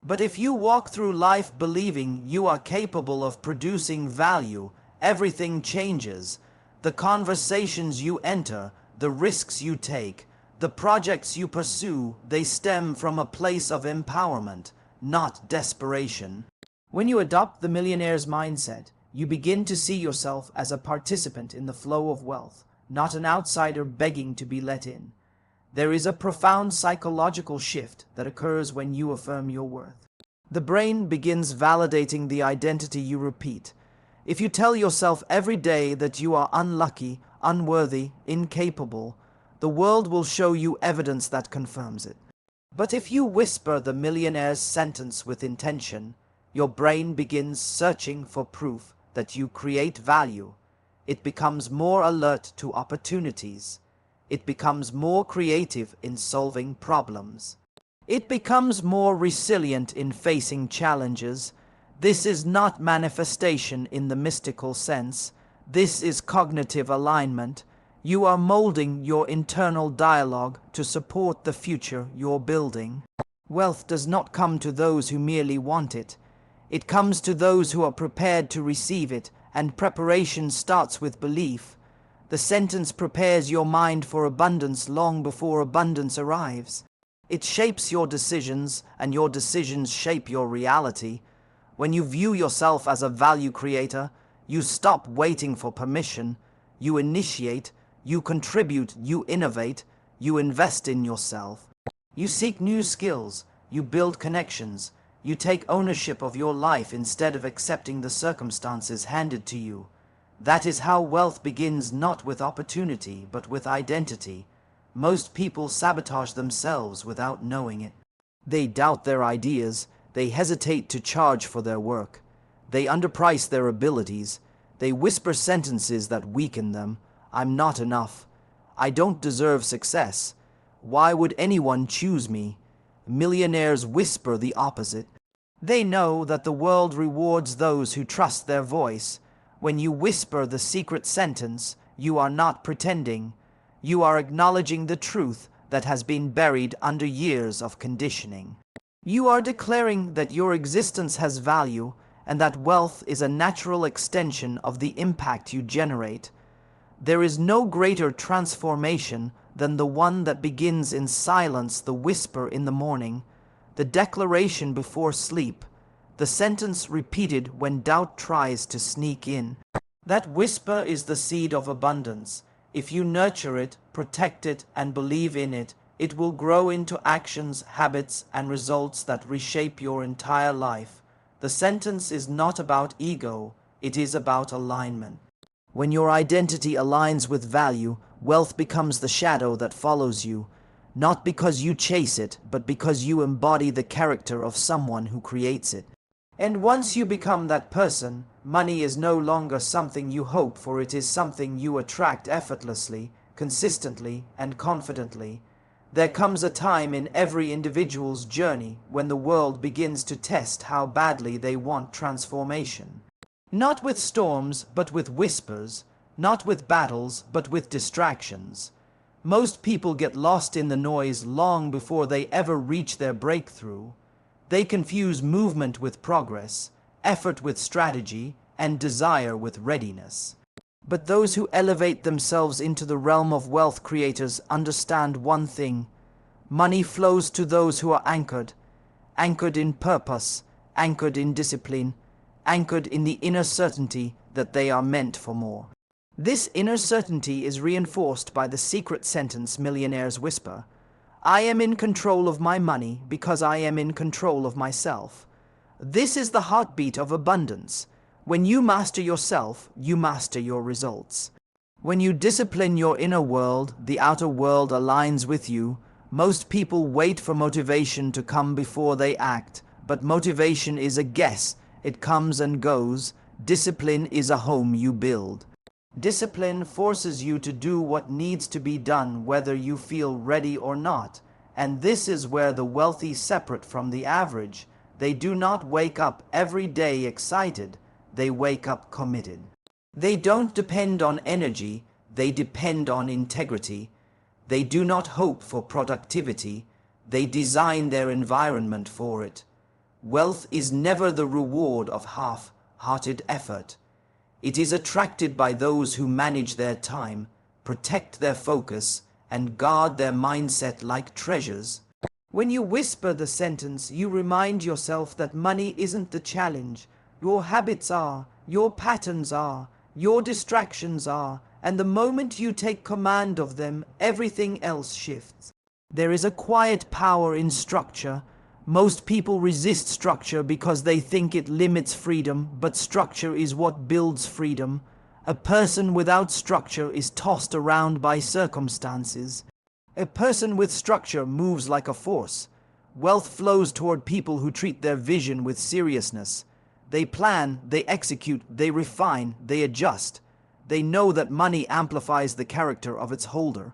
But if you walk through life believing you are capable of producing value, everything changes. The conversations you enter, the risks you take, the projects you pursue, they stem from a place of empowerment, not desperation. When you adopt the millionaire's mindset, you begin to see yourself as a participant in the flow of wealth, not an outsider begging to be let in. There is a profound psychological shift that occurs when you affirm your worth. The brain begins validating the identity you repeat. If you tell yourself every day that you are unlucky, unworthy, incapable, the world will show you evidence that confirms it. But if you whisper the millionaire's sentence with intention, your brain begins searching for proof that you create value. It becomes more alert to opportunities. It becomes more creative in solving problems. It becomes more resilient in facing challenges. This is not manifestation in the mystical sense. This is cognitive alignment. You are molding your internal dialogue to support the future you're building. Wealth does not come to those who merely want it. It comes to those who are prepared to receive it, and preparation starts with belief. The sentence prepares your mind for abundance long before abundance arrives. It shapes your decisions, and your decisions shape your reality. When you view yourself as a value creator, you stop waiting for permission. You initiate, you contribute, you innovate, you invest in yourself. You seek new skills, you build connections, you take ownership of your life instead of accepting the circumstances handed to you. That is how wealth begins, not with opportunity, but with identity. Most people sabotage themselves without knowing it. They doubt their ideas, they hesitate to charge for their work. They underprice their abilities. They whisper sentences that weaken them. I'm not enough. I don't deserve success. Why would anyone choose me? Millionaires whisper the opposite. They know that the world rewards those who trust their voice. When you whisper the secret sentence, you are not pretending. You are acknowledging the truth that has been buried under years of conditioning. You are declaring that your existence has value and that wealth is a natural extension of the impact you generate. There is no greater transformation than the one that begins in silence, the whisper in the morning, the declaration before sleep, the sentence repeated when doubt tries to sneak in. That whisper is the seed of abundance. If you nurture it, protect it, and believe in it, it will grow into actions, habits, and results that reshape your entire life. The sentence is not about ego, it is about alignment. When your identity aligns with value, wealth becomes the shadow that follows you, not because you chase it, but because you embody the character of someone who creates it. And once you become that person, money is no longer something you hope for, it is something you attract effortlessly, consistently, and confidently. There comes a time in every individual's journey when the world begins to test how badly they want transformation. Not with storms, but with whispers. Not with battles, but with distractions. Most people get lost in the noise long before they ever reach their breakthrough. They confuse movement with progress, effort with strategy, and desire with readiness. But those who elevate themselves into the realm of wealth creators understand one thing. Money flows to those who are anchored in purpose, anchored in discipline, anchored in the inner certainty that they are meant for more. This inner certainty is reinforced by the secret sentence millionaires whisper. I am in control of my money because I am in control of myself. This is the heartbeat of abundance. When you master yourself, you master your results. When you discipline your inner world, the outer world aligns with you. Most people wait for motivation to come before they act, but motivation is a guess. It comes and goes. Discipline is a home you build. Discipline forces you to do what needs to be done whether you feel ready or not. And this is where the wealthy separate from the average. They do not wake up every day excited. They wake up committed. They don't depend on energy. They depend on integrity. They do not hope for productivity. They design their environment for it. Wealth is never the reward of half-hearted effort. It is attracted by those who manage their time, protect their focus, and guard their mindset like treasures. When you whisper the sentence, you remind yourself that money isn't the challenge. Your habits are, your patterns are, your distractions are, and the moment you take command of them, everything else shifts. There is a quiet power in structure. Most people resist structure because they think it limits freedom, but structure is what builds freedom. A person without structure is tossed around by circumstances. A person with structure moves like a force. Wealth flows toward people who treat their vision with seriousness. They plan, they execute, they refine, they adjust. They know that money amplifies the character of its holder.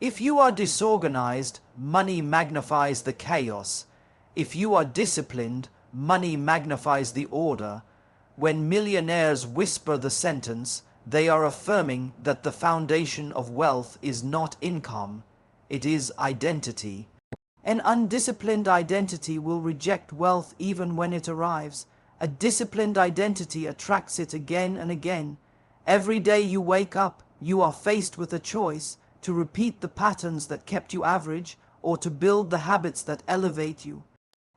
If you are disorganized, money magnifies the chaos. If you are disciplined, money magnifies the order. When millionaires whisper the sentence, they are affirming that the foundation of wealth is not income, it is identity. An undisciplined identity will reject wealth even when it arrives. A disciplined identity attracts it again and again. Every day you wake up, you are faced with a choice to repeat the patterns that kept you average or to build the habits that elevate you.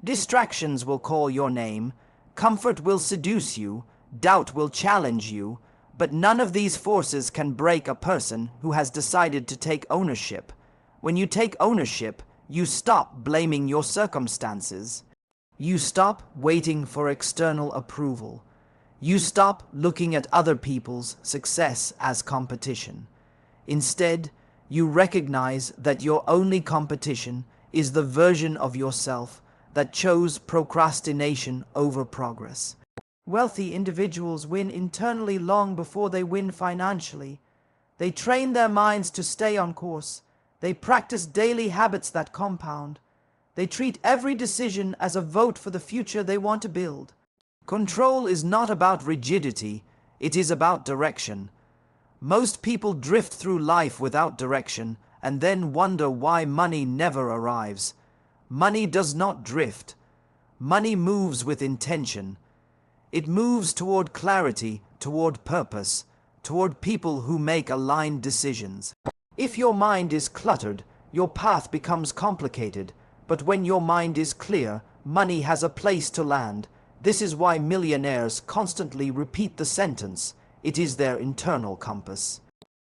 Distractions will call your name, comfort will seduce you, doubt will challenge you, but none of these forces can break a person who has decided to take ownership. When you take ownership, you stop blaming your circumstances. You stop waiting for external approval. You stop looking at other people's success as competition. Instead, you recognize that your only competition is the version of yourself that chose procrastination over progress. Wealthy individuals win internally long before they win financially. They train their minds to stay on course. They practice daily habits that compound. They treat every decision as a vote for the future they want to build. Control is not about rigidity, it is about direction. Most people drift through life without direction and then wonder why money never arrives. Money does not drift. Money moves with intention. It moves toward clarity, toward purpose, toward people who make aligned decisions. If your mind is cluttered, your path becomes complicated. But when your mind is clear, money has a place to land. This is why millionaires constantly repeat the sentence. It is their internal compass.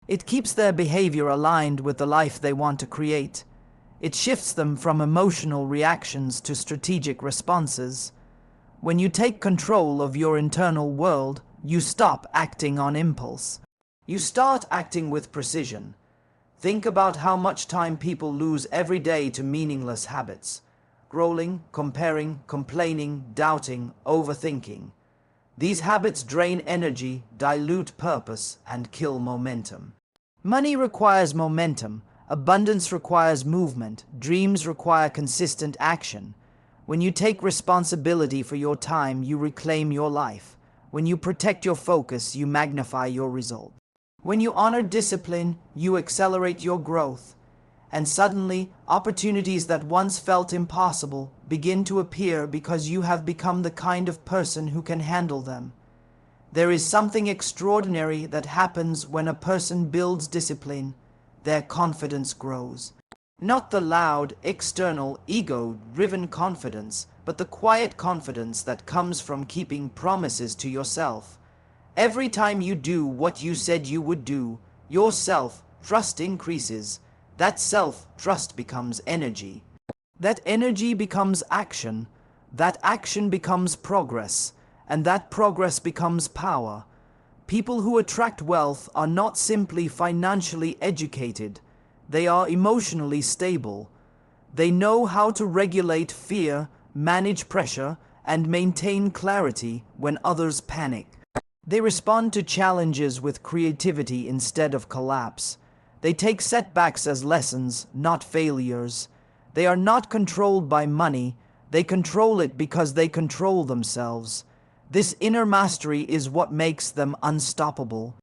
It keeps their behavior aligned with the life they want to create. It shifts them from emotional reactions to strategic responses. When you take control of your internal world, you stop acting on impulse. You start acting with precision. Think about how much time people lose every day to meaningless habits. Scrolling, comparing, complaining, doubting, overthinking. These habits drain energy, dilute purpose, and kill momentum. Money requires momentum. Abundance requires movement. Dreams require consistent action. When you take responsibility for your time, you reclaim your life. When you protect your focus, you magnify your result. When you honor discipline, you accelerate your growth. And suddenly, opportunities that once felt impossible begin to appear because you have become the kind of person who can handle them. There is something extraordinary that happens when a person builds discipline. Their confidence grows. Not the loud, external, ego-driven confidence, but the quiet confidence that comes from keeping promises to yourself. Every time you do what you said you would do, your self-trust increases. That self-trust becomes energy. That energy becomes action. That action becomes progress. And that progress becomes power. People who attract wealth are not simply financially educated. They are emotionally stable. They know how to regulate fear, manage pressure, and maintain clarity when others panic. They respond to challenges with creativity instead of collapse. They take setbacks as lessons, not failures. They are not controlled by money. They control it because they control themselves. This inner mastery is what makes them unstoppable.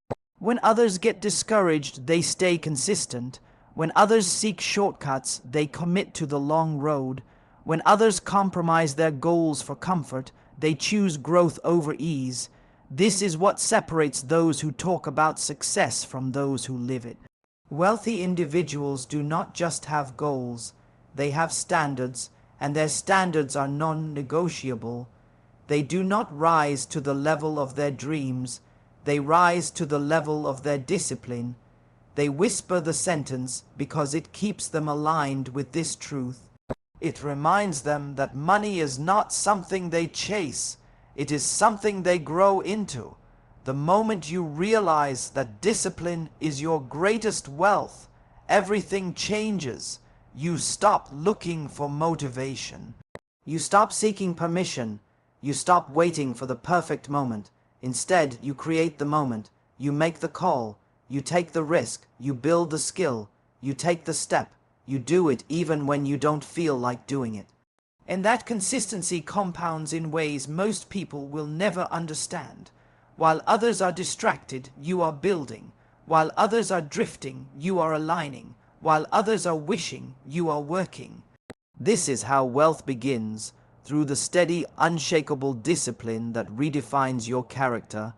When others get discouraged, they stay consistent. When others seek shortcuts, they commit to the long road. When others compromise their goals for comfort, they choose growth over ease. This is what separates those who talk about success from those who live it. Wealthy individuals do not just have goals, they have standards, and their standards are non-negotiable. They do not rise to the level of their dreams, they rise to the level of their discipline. They whisper the sentence because it keeps them aligned with this truth. It reminds them that money is not something they chase, it is something they grow into. The moment you realize that discipline is your greatest wealth, everything changes. You stop looking for motivation. You stop seeking permission. You stop waiting for the perfect moment. Instead, you create the moment. You make the call. You take the risk. You build the skill. You take the step. You do it even when you don't feel like doing it. And that consistency compounds in ways most people will never understand. While others are distracted, you are building. While others are drifting, you are aligning. While others are wishing, you are working. This is how wealth begins, through the steady, unshakable discipline that redefines your character.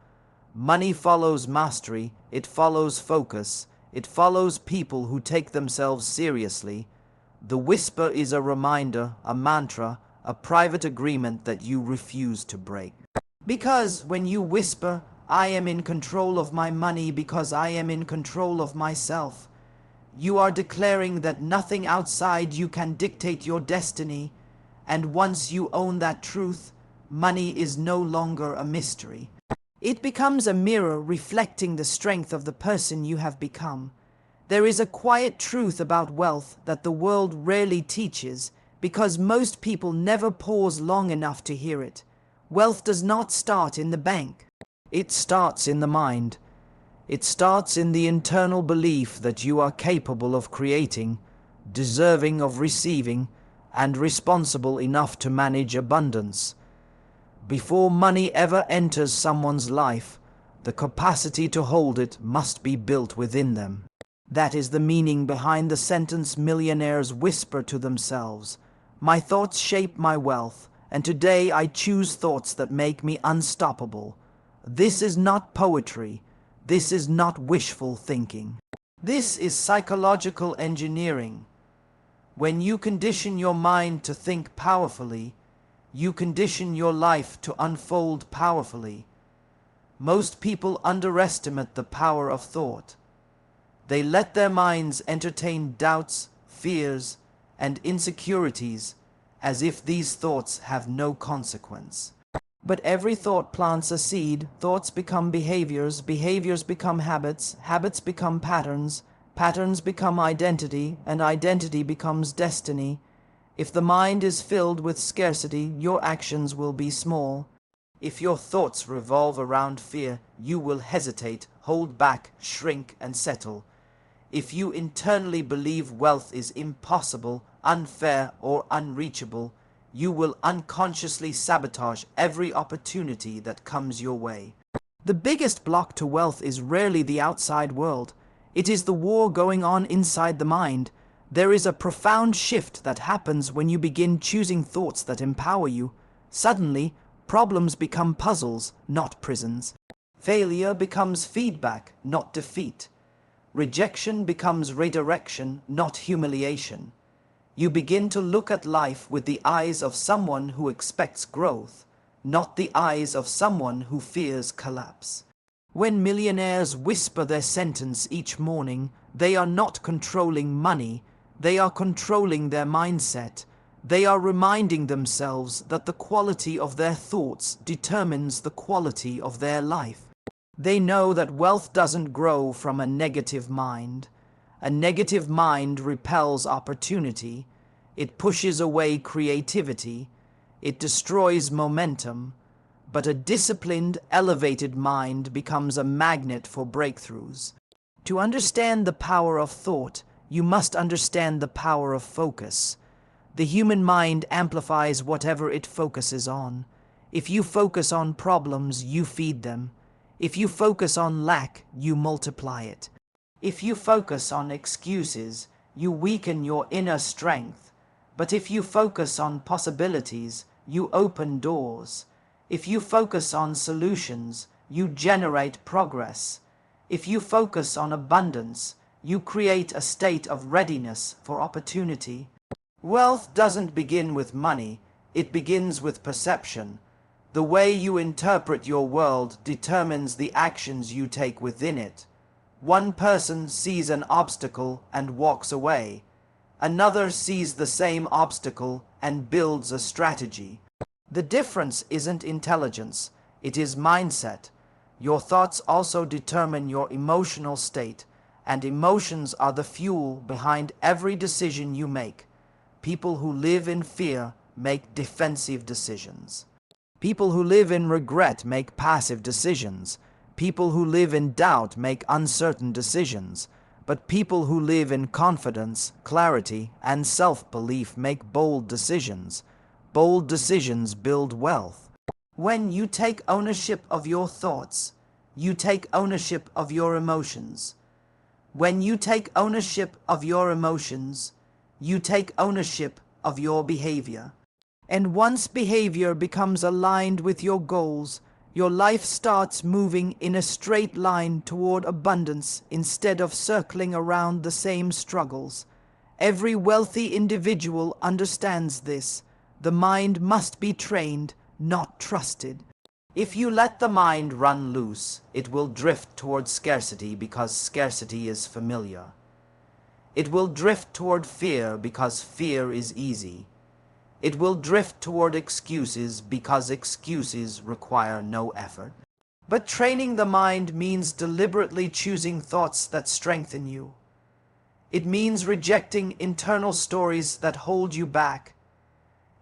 Money follows mastery, it follows focus, it follows people who take themselves seriously. The whisper is a reminder, a mantra, a private agreement that you refuse to break. Because when you whisper, "I am in control of my money because I am in control of myself," you are declaring that nothing outside you can dictate your destiny. And once you own that truth, money is no longer a mystery. It becomes a mirror reflecting the strength of the person you have become. There is a quiet truth about wealth that the world rarely teaches because most people never pause long enough to hear it. Wealth does not start in the bank. It starts in the mind. It starts in the internal belief that you are capable of creating, deserving of receiving, and responsible enough to manage abundance. Before money ever enters someone's life, the capacity to hold it must be built within them. That is the meaning behind the sentence millionaires whisper to themselves. My thoughts shape my wealth, and today I choose thoughts that make me unstoppable. This is not poetry. This is not wishful thinking. This is psychological engineering. When you condition your mind to think powerfully, you condition your life to unfold powerfully. Most people underestimate the power of thought. They let their minds entertain doubts, fears, and insecurities as if these thoughts have no consequence. But every thought plants a seed, thoughts become behaviors, behaviors become habits, habits become patterns, patterns become identity, and identity becomes destiny. If the mind is filled with scarcity, your actions will be small. If your thoughts revolve around fear, you will hesitate, hold back, shrink, and settle. If you internally believe wealth is impossible, unfair, or unreachable, you will unconsciously sabotage every opportunity that comes your way. The biggest block to wealth is rarely the outside world. It is the war going on inside the mind. There is a profound shift that happens when you begin choosing thoughts that empower you. Suddenly, problems become puzzles, not prisons. Failure becomes feedback, not defeat. Rejection becomes redirection, not humiliation. You begin to look at life with the eyes of someone who expects growth, not the eyes of someone who fears collapse. When millionaires whisper their sentence each morning, they are not controlling money, they are controlling their mindset. They are reminding themselves that the quality of their thoughts determines the quality of their life. They know that wealth doesn't grow from a negative mind. A negative mind repels opportunity. It pushes away creativity. It destroys momentum. But a disciplined, elevated mind becomes a magnet for breakthroughs. To understand the power of thought, you must understand the power of focus. The human mind amplifies whatever it focuses on. If you focus on problems, you feed them. If you focus on lack, you multiply it. If you focus on excuses, you weaken your inner strength. But if you focus on possibilities, you open doors. If you focus on solutions, you generate progress. If you focus on abundance, you create a state of readiness for opportunity. Wealth doesn't begin with money, it begins with perception. The way you interpret your world determines the actions you take within it. One person sees an obstacle and walks away. Another sees the same obstacle and builds a strategy. The difference isn't intelligence, it is mindset. Your thoughts also determine your emotional state, and emotions are the fuel behind every decision you make. People who live in fear make defensive decisions. People who live in regret make passive decisions. People who live in doubt make uncertain decisions. But people who live in confidence, clarity, and self-belief make bold decisions. Bold decisions build wealth. When you take ownership of your thoughts, you take ownership of your emotions. When you take ownership of your emotions, you take ownership of your behavior. And once behavior becomes aligned with your goals, your life starts moving in a straight line toward abundance instead of circling around the same struggles. Every wealthy individual understands this. The mind must be trained, not trusted. If you let the mind run loose, it will drift toward scarcity because scarcity is familiar. It will drift toward fear because fear is easy. It will drift toward excuses because excuses require no effort. But training the mind means deliberately choosing thoughts that strengthen you. It means rejecting internal stories that hold you back.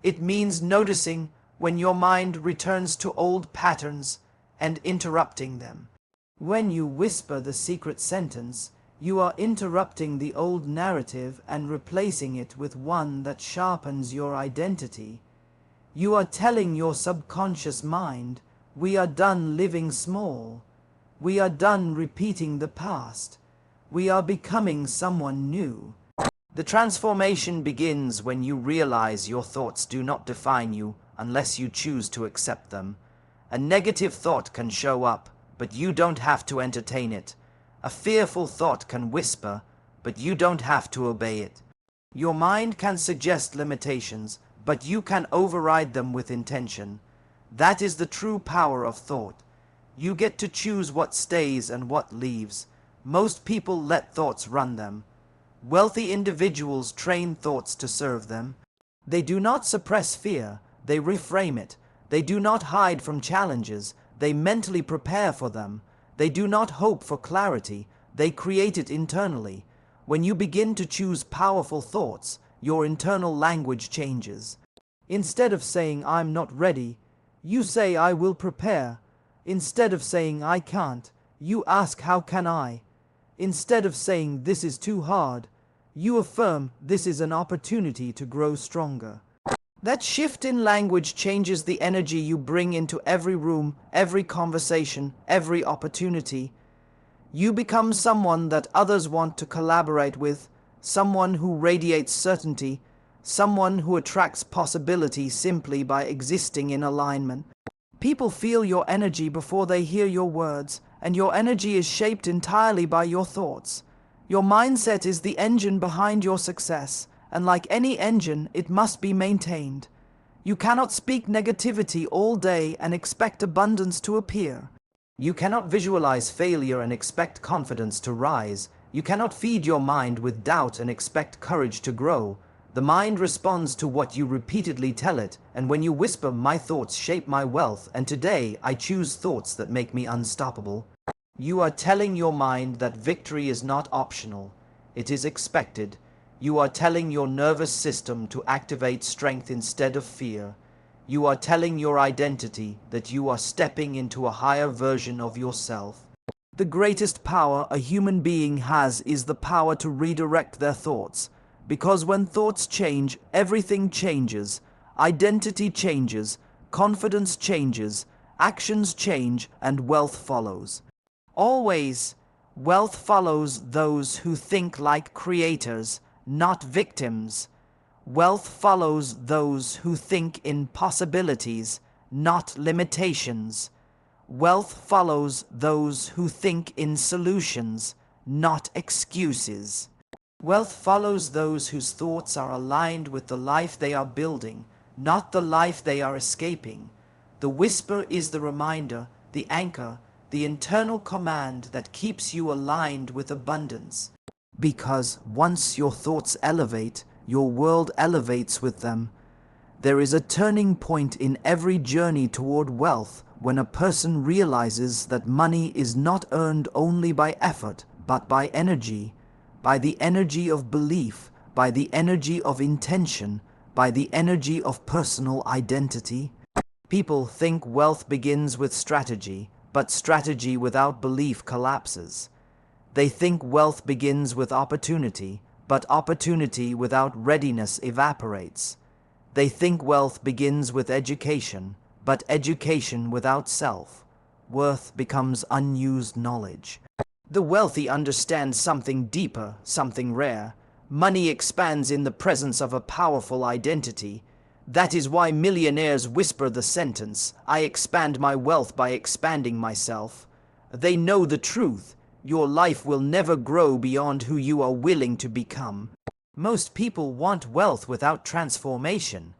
It means noticing when your mind returns to old patterns and interrupting them. When you whisper the secret sentence, you are interrupting the old narrative and replacing it with one that sharpens your identity. You are telling your subconscious mind, we are done living small. We are done repeating the past. We are becoming someone new. The transformation begins when you realize your thoughts do not define you unless you choose to accept them. A negative thought can show up, but you don't have to entertain it. A fearful thought can whisper, but you don't have to obey it. Your mind can suggest limitations, but you can override them with intention. That is the true power of thought. You get to choose what stays and what leaves. Most people let thoughts run them. Wealthy individuals train thoughts to serve them. They do not suppress fear, they reframe it. They do not hide from challenges, they mentally prepare for them. They do not hope for clarity, they create it internally. When you begin to choose powerful thoughts, your internal language changes. Instead of saying, I'm not ready, you say, I will prepare. Instead of saying, I can't, you ask, how can I? Instead of saying, this is too hard, you affirm, this is an opportunity to grow stronger. That shift in language changes the energy you bring into every room, every conversation, every opportunity. You become someone that others want to collaborate with, someone who radiates certainty, someone who attracts possibility simply by existing in alignment. People feel your energy before they hear your words, and your energy is shaped entirely by your thoughts. Your mindset is the engine behind your success, and like any engine, it must be maintained. You cannot speak negativity all day and expect abundance to appear. You cannot visualize failure and expect confidence to rise. You cannot feed your mind with doubt and expect courage to grow. The mind responds to what you repeatedly tell it, and when you whisper, my thoughts shape my wealth, and today I choose thoughts that make me unstoppable, you are telling your mind that victory is not optional, it is expected. You are telling your nervous system to activate strength instead of fear. You are telling your identity that you are stepping into a higher version of yourself. The greatest power a human being has is the power to redirect their thoughts. Because when thoughts change, everything changes. Identity changes, confidence changes, actions change and wealth follows. Always, wealth follows those who think like creators, not victims. Wealth follows those who think in possibilities, not limitations. Wealth follows those who think in solutions, not excuses. Wealth follows those whose thoughts are aligned with the life they are building, not the life they are escaping. The whisper is the reminder, the anchor, the internal command that keeps you aligned with abundance. Because once your thoughts elevate, your world elevates with them. There is a turning point in every journey toward wealth when a person realizes that money is not earned only by effort, but by energy. By the energy of belief, by the energy of intention, by the energy of personal identity. People think wealth begins with strategy, but strategy without belief collapses. They think wealth begins with opportunity, but opportunity without readiness evaporates. They think wealth begins with education, but education without self-worth becomes unused knowledge. The wealthy understand something deeper, something rare. Money expands in the presence of a powerful identity. That is why millionaires whisper the sentence, "I expand my wealth by expanding myself." They know the truth. Your life will never grow beyond who you are willing to become. Most people want wealth without transformation.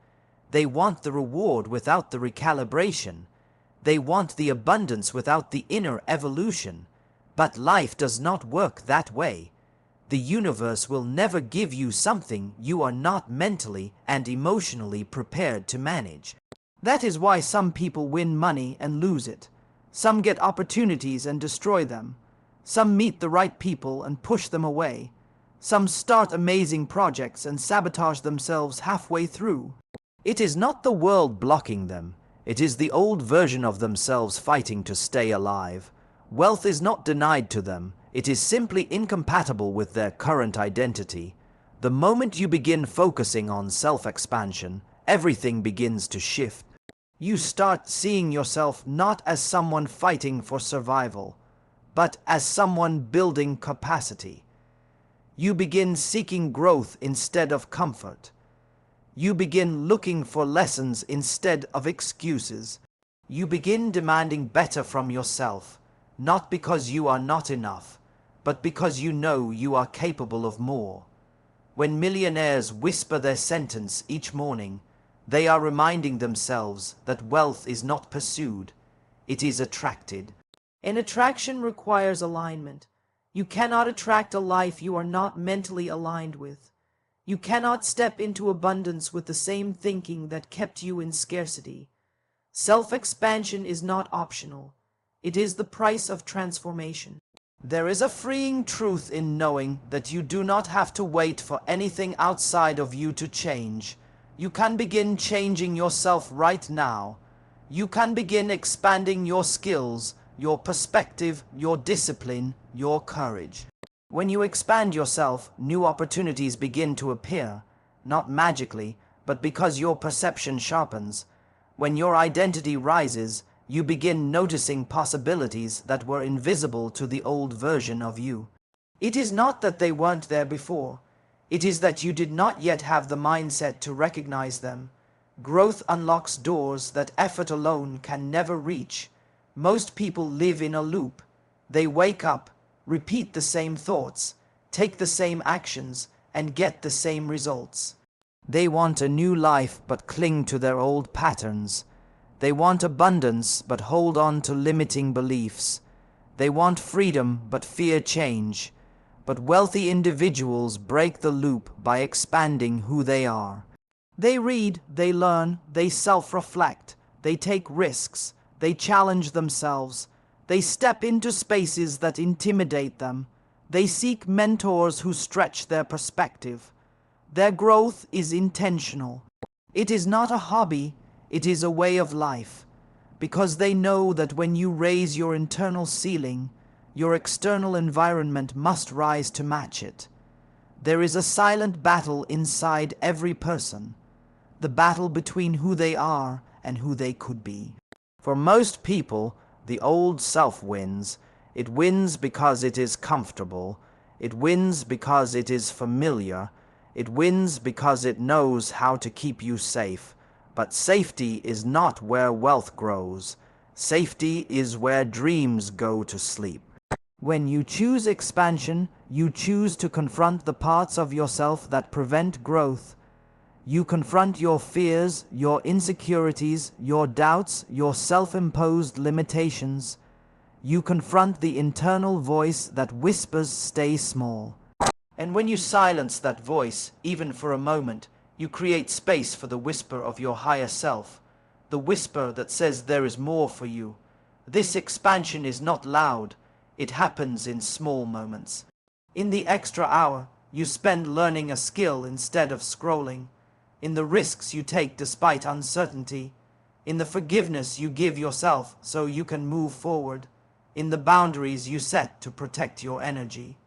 They want the reward without the recalibration. They want the abundance without the inner evolution. But life does not work that way. The universe will never give you something you are not mentally and emotionally prepared to manage. That is why some people win money and lose it. Some get opportunities and destroy them. Some meet the right people and push them away. Some start amazing projects and sabotage themselves halfway through. It is not the world blocking them. It is the old version of themselves fighting to stay alive. Wealth is not denied to them. It is simply incompatible with their current identity. The moment you begin focusing on self-expansion, everything begins to shift. You start seeing yourself not as someone fighting for survival, but as someone building capacity. You begin seeking growth instead of comfort. You begin looking for lessons instead of excuses. You begin demanding better from yourself, not because you are not enough, but because you know you are capable of more. When millionaires whisper their sentence each morning, they are reminding themselves that wealth is not pursued, it is attracted. And attraction requires alignment. You cannot attract a life you are not mentally aligned with. You cannot step into abundance with the same thinking that kept you in scarcity. Self-expansion is not optional. It is the price of transformation. There is a freeing truth in knowing that you do not have to wait for anything outside of you to change. You can begin changing yourself right now. You can begin expanding your skills, your perspective, your discipline, your courage. When you expand yourself, new opportunities begin to appear, not magically, but because your perception sharpens. When your identity rises, you begin noticing possibilities that were invisible to the old version of you. It is not that they weren't there before. It is that you did not yet have the mindset to recognize them. Growth unlocks doors that effort alone can never reach. Most people live in a loop. They wake up, repeat the same thoughts, take the same actions, and get the same results. They want a new life but cling to their old patterns. They want abundance but hold on to limiting beliefs. They want freedom but fear change. But wealthy individuals break the loop by expanding who they are. They read, they learn, they self-reflect, they take risks, they challenge themselves. They step into spaces that intimidate them. They seek mentors who stretch their perspective. Their growth is intentional. It is not a hobby, it is a way of life. Because they know that when you raise your internal ceiling, your external environment must rise to match it. There is a silent battle inside every person. The battle between who they are and who they could be. For most people, the old self wins. It wins because it is comfortable. It wins because it is familiar. It wins because it knows how to keep you safe. But safety is not where wealth grows. Safety is where dreams go to sleep. When you choose expansion, you choose to confront the parts of yourself that prevent growth. You confront your fears, your insecurities, your doubts, your self-imposed limitations. You confront the internal voice that whispers, "Stay small." And when you silence that voice, even for a moment, you create space for the whisper of your higher self, the whisper that says there is more for you. This expansion is not loud. It happens in small moments. In the extra hour, you spend learning a skill instead of scrolling. In the risks you take despite uncertainty. In the forgiveness you give yourself so you can move forward. In the boundaries you set to protect your energy.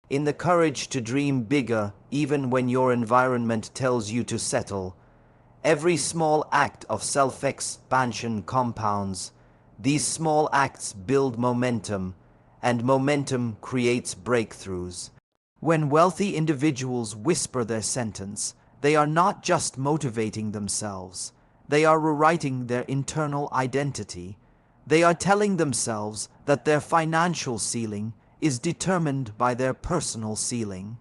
In the courage to dream bigger even when your environment tells you to settle. Every small act of self-expansion compounds. These small acts build momentum, and momentum creates breakthroughs. When wealthy individuals whisper their sentence, they are not just motivating themselves. They are rewriting their internal identity. They are telling themselves that their financial ceiling is determined by their personal ceiling.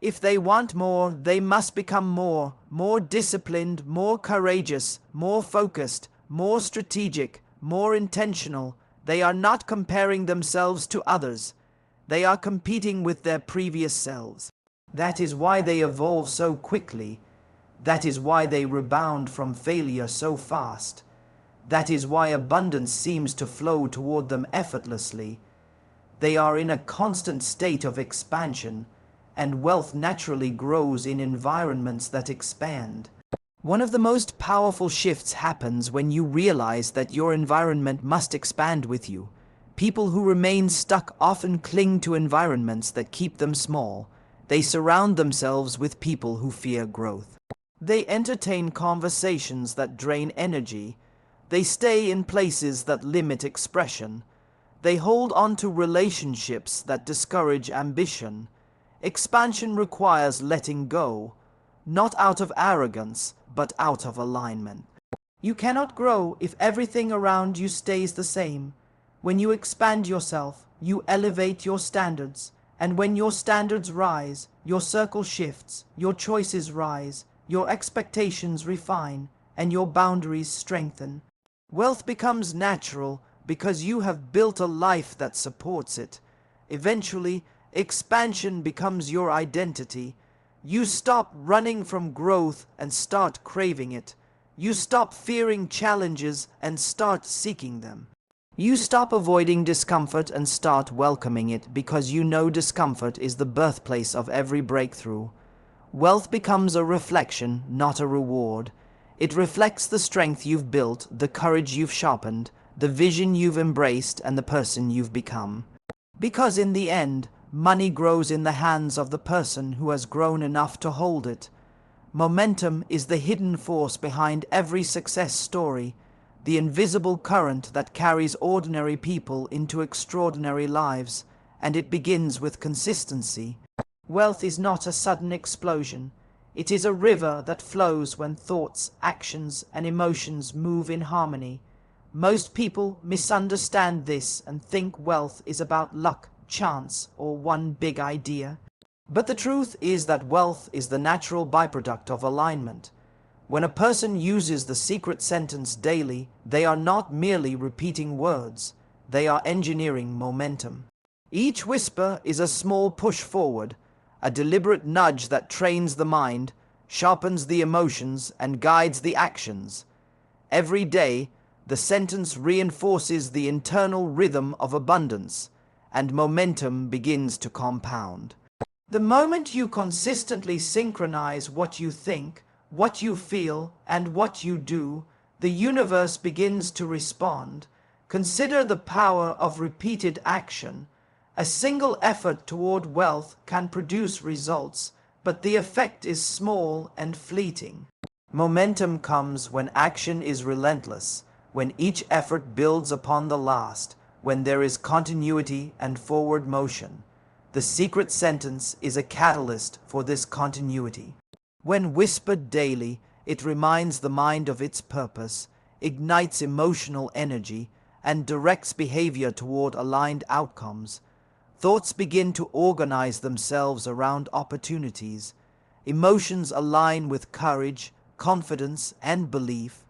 If they want more, they must become more disciplined, more courageous, more focused, more strategic, more intentional. They are not comparing themselves to others. They are competing with their previous selves. That is why they evolve so quickly. That is why they rebound from failure so fast. That is why abundance seems to flow toward them effortlessly. They are in a constant state of expansion, and wealth naturally grows in environments that expand. One of the most powerful shifts happens when you realize that your environment must expand with you. People who remain stuck often cling to environments that keep them small. They surround themselves with people who fear growth. They entertain conversations that drain energy. They stay in places that limit expression. They hold on to relationships that discourage ambition. Expansion requires letting go, not out of arrogance, but out of alignment. You cannot grow if everything around you stays the same. When you expand yourself, you elevate your standards, and when your standards rise, your circle shifts, your choices rise, your expectations refine, and your boundaries strengthen. Wealth becomes natural because you have built a life that supports it. Eventually, expansion becomes your identity. You stop running from growth and start craving it. You stop fearing challenges and start seeking them. You stop avoiding discomfort and start welcoming it because you know discomfort is the birthplace of every breakthrough. Wealth becomes a reflection, not a reward. It reflects the strength you've built, the courage you've sharpened, the vision you've embraced, and the person you've become. Because in the end, money grows in the hands of the person who has grown enough to hold it. Momentum is the hidden force behind every success story, the invisible current that carries ordinary people into extraordinary lives, and it begins with consistency. Wealth is not a sudden explosion. It is a river that flows when thoughts, actions, and emotions move in harmony. Most people misunderstand this and think wealth is about luck, chance, or one big idea. But the truth is that wealth is the natural byproduct of alignment. When a person uses the secret sentence daily, they are not merely repeating words. They are engineering momentum. Each whisper is a small push forward, a deliberate nudge that trains the mind, sharpens the emotions, and guides the actions. Every day, the sentence reinforces the internal rhythm of abundance, and momentum begins to compound. The moment you consistently synchronize what you think, what you feel, and what you do, the universe begins to respond. Consider the power of repeated action. A single effort toward wealth can produce results, but the effect is small and fleeting. Momentum comes when action is relentless, when each effort builds upon the last, when there is continuity and forward motion. The secret sentence is a catalyst for this continuity. When whispered daily, it reminds the mind of its purpose, ignites emotional energy, and directs behavior toward aligned outcomes. Thoughts begin to organize themselves around opportunities. Emotions align with courage, confidence, and belief.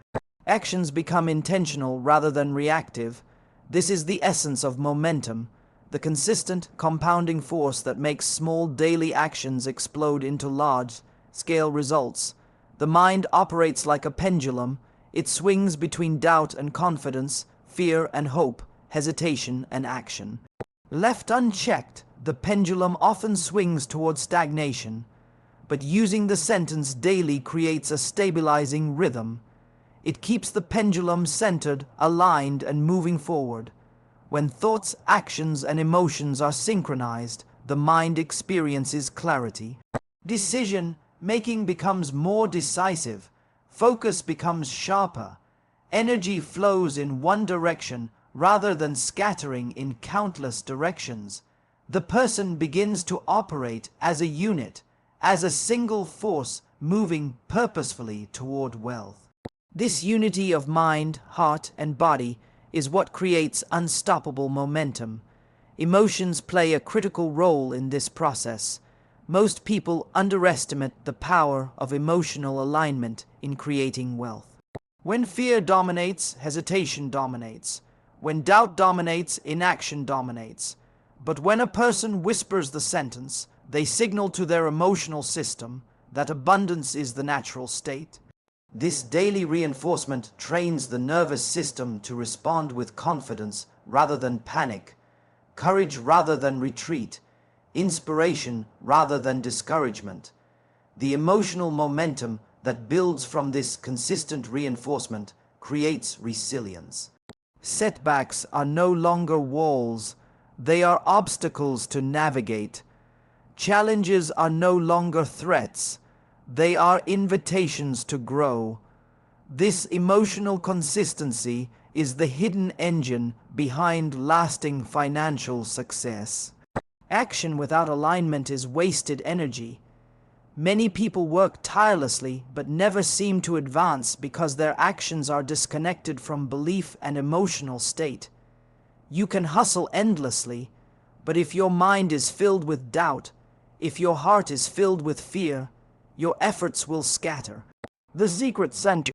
Actions become intentional rather than reactive. This is the essence of momentum, the consistent, compounding force that makes small daily actions explode into large-scale results. The mind operates like a pendulum. It swings between doubt and confidence, fear and hope, hesitation and action. Left unchecked, the pendulum often swings toward stagnation, but using the sentence daily creates a stabilizing rhythm. It keeps the pendulum centered, aligned, and moving forward. When thoughts, actions, and emotions are synchronized, the mind experiences clarity. Decision-making becomes more decisive. Focus becomes sharper. Energy flows in one direction rather than scattering in countless directions. The person begins to operate as a unit, as a single force moving purposefully toward wealth. This unity of mind, heart, and body is what creates unstoppable momentum. Emotions play a critical role in this process. Most people underestimate the power of emotional alignment in creating wealth. When fear dominates, hesitation dominates. When doubt dominates, inaction dominates. But when a person whispers the sentence, they signal to their emotional system that abundance is the natural state. This daily reinforcement trains the nervous system to respond with confidence rather than panic, courage rather than retreat, inspiration rather than discouragement. The emotional momentum that builds from this consistent reinforcement creates resilience. Setbacks are no longer walls, they are obstacles to navigate. Challenges are no longer threats, they are invitations to grow. This emotional consistency is the hidden engine behind lasting financial success. Action without alignment is wasted energy. Many people work tirelessly but never seem to advance because their actions are disconnected from belief and emotional state. You can hustle endlessly, but if your mind is filled with doubt, if your heart is filled with fear, your efforts will scatter. The secret sentence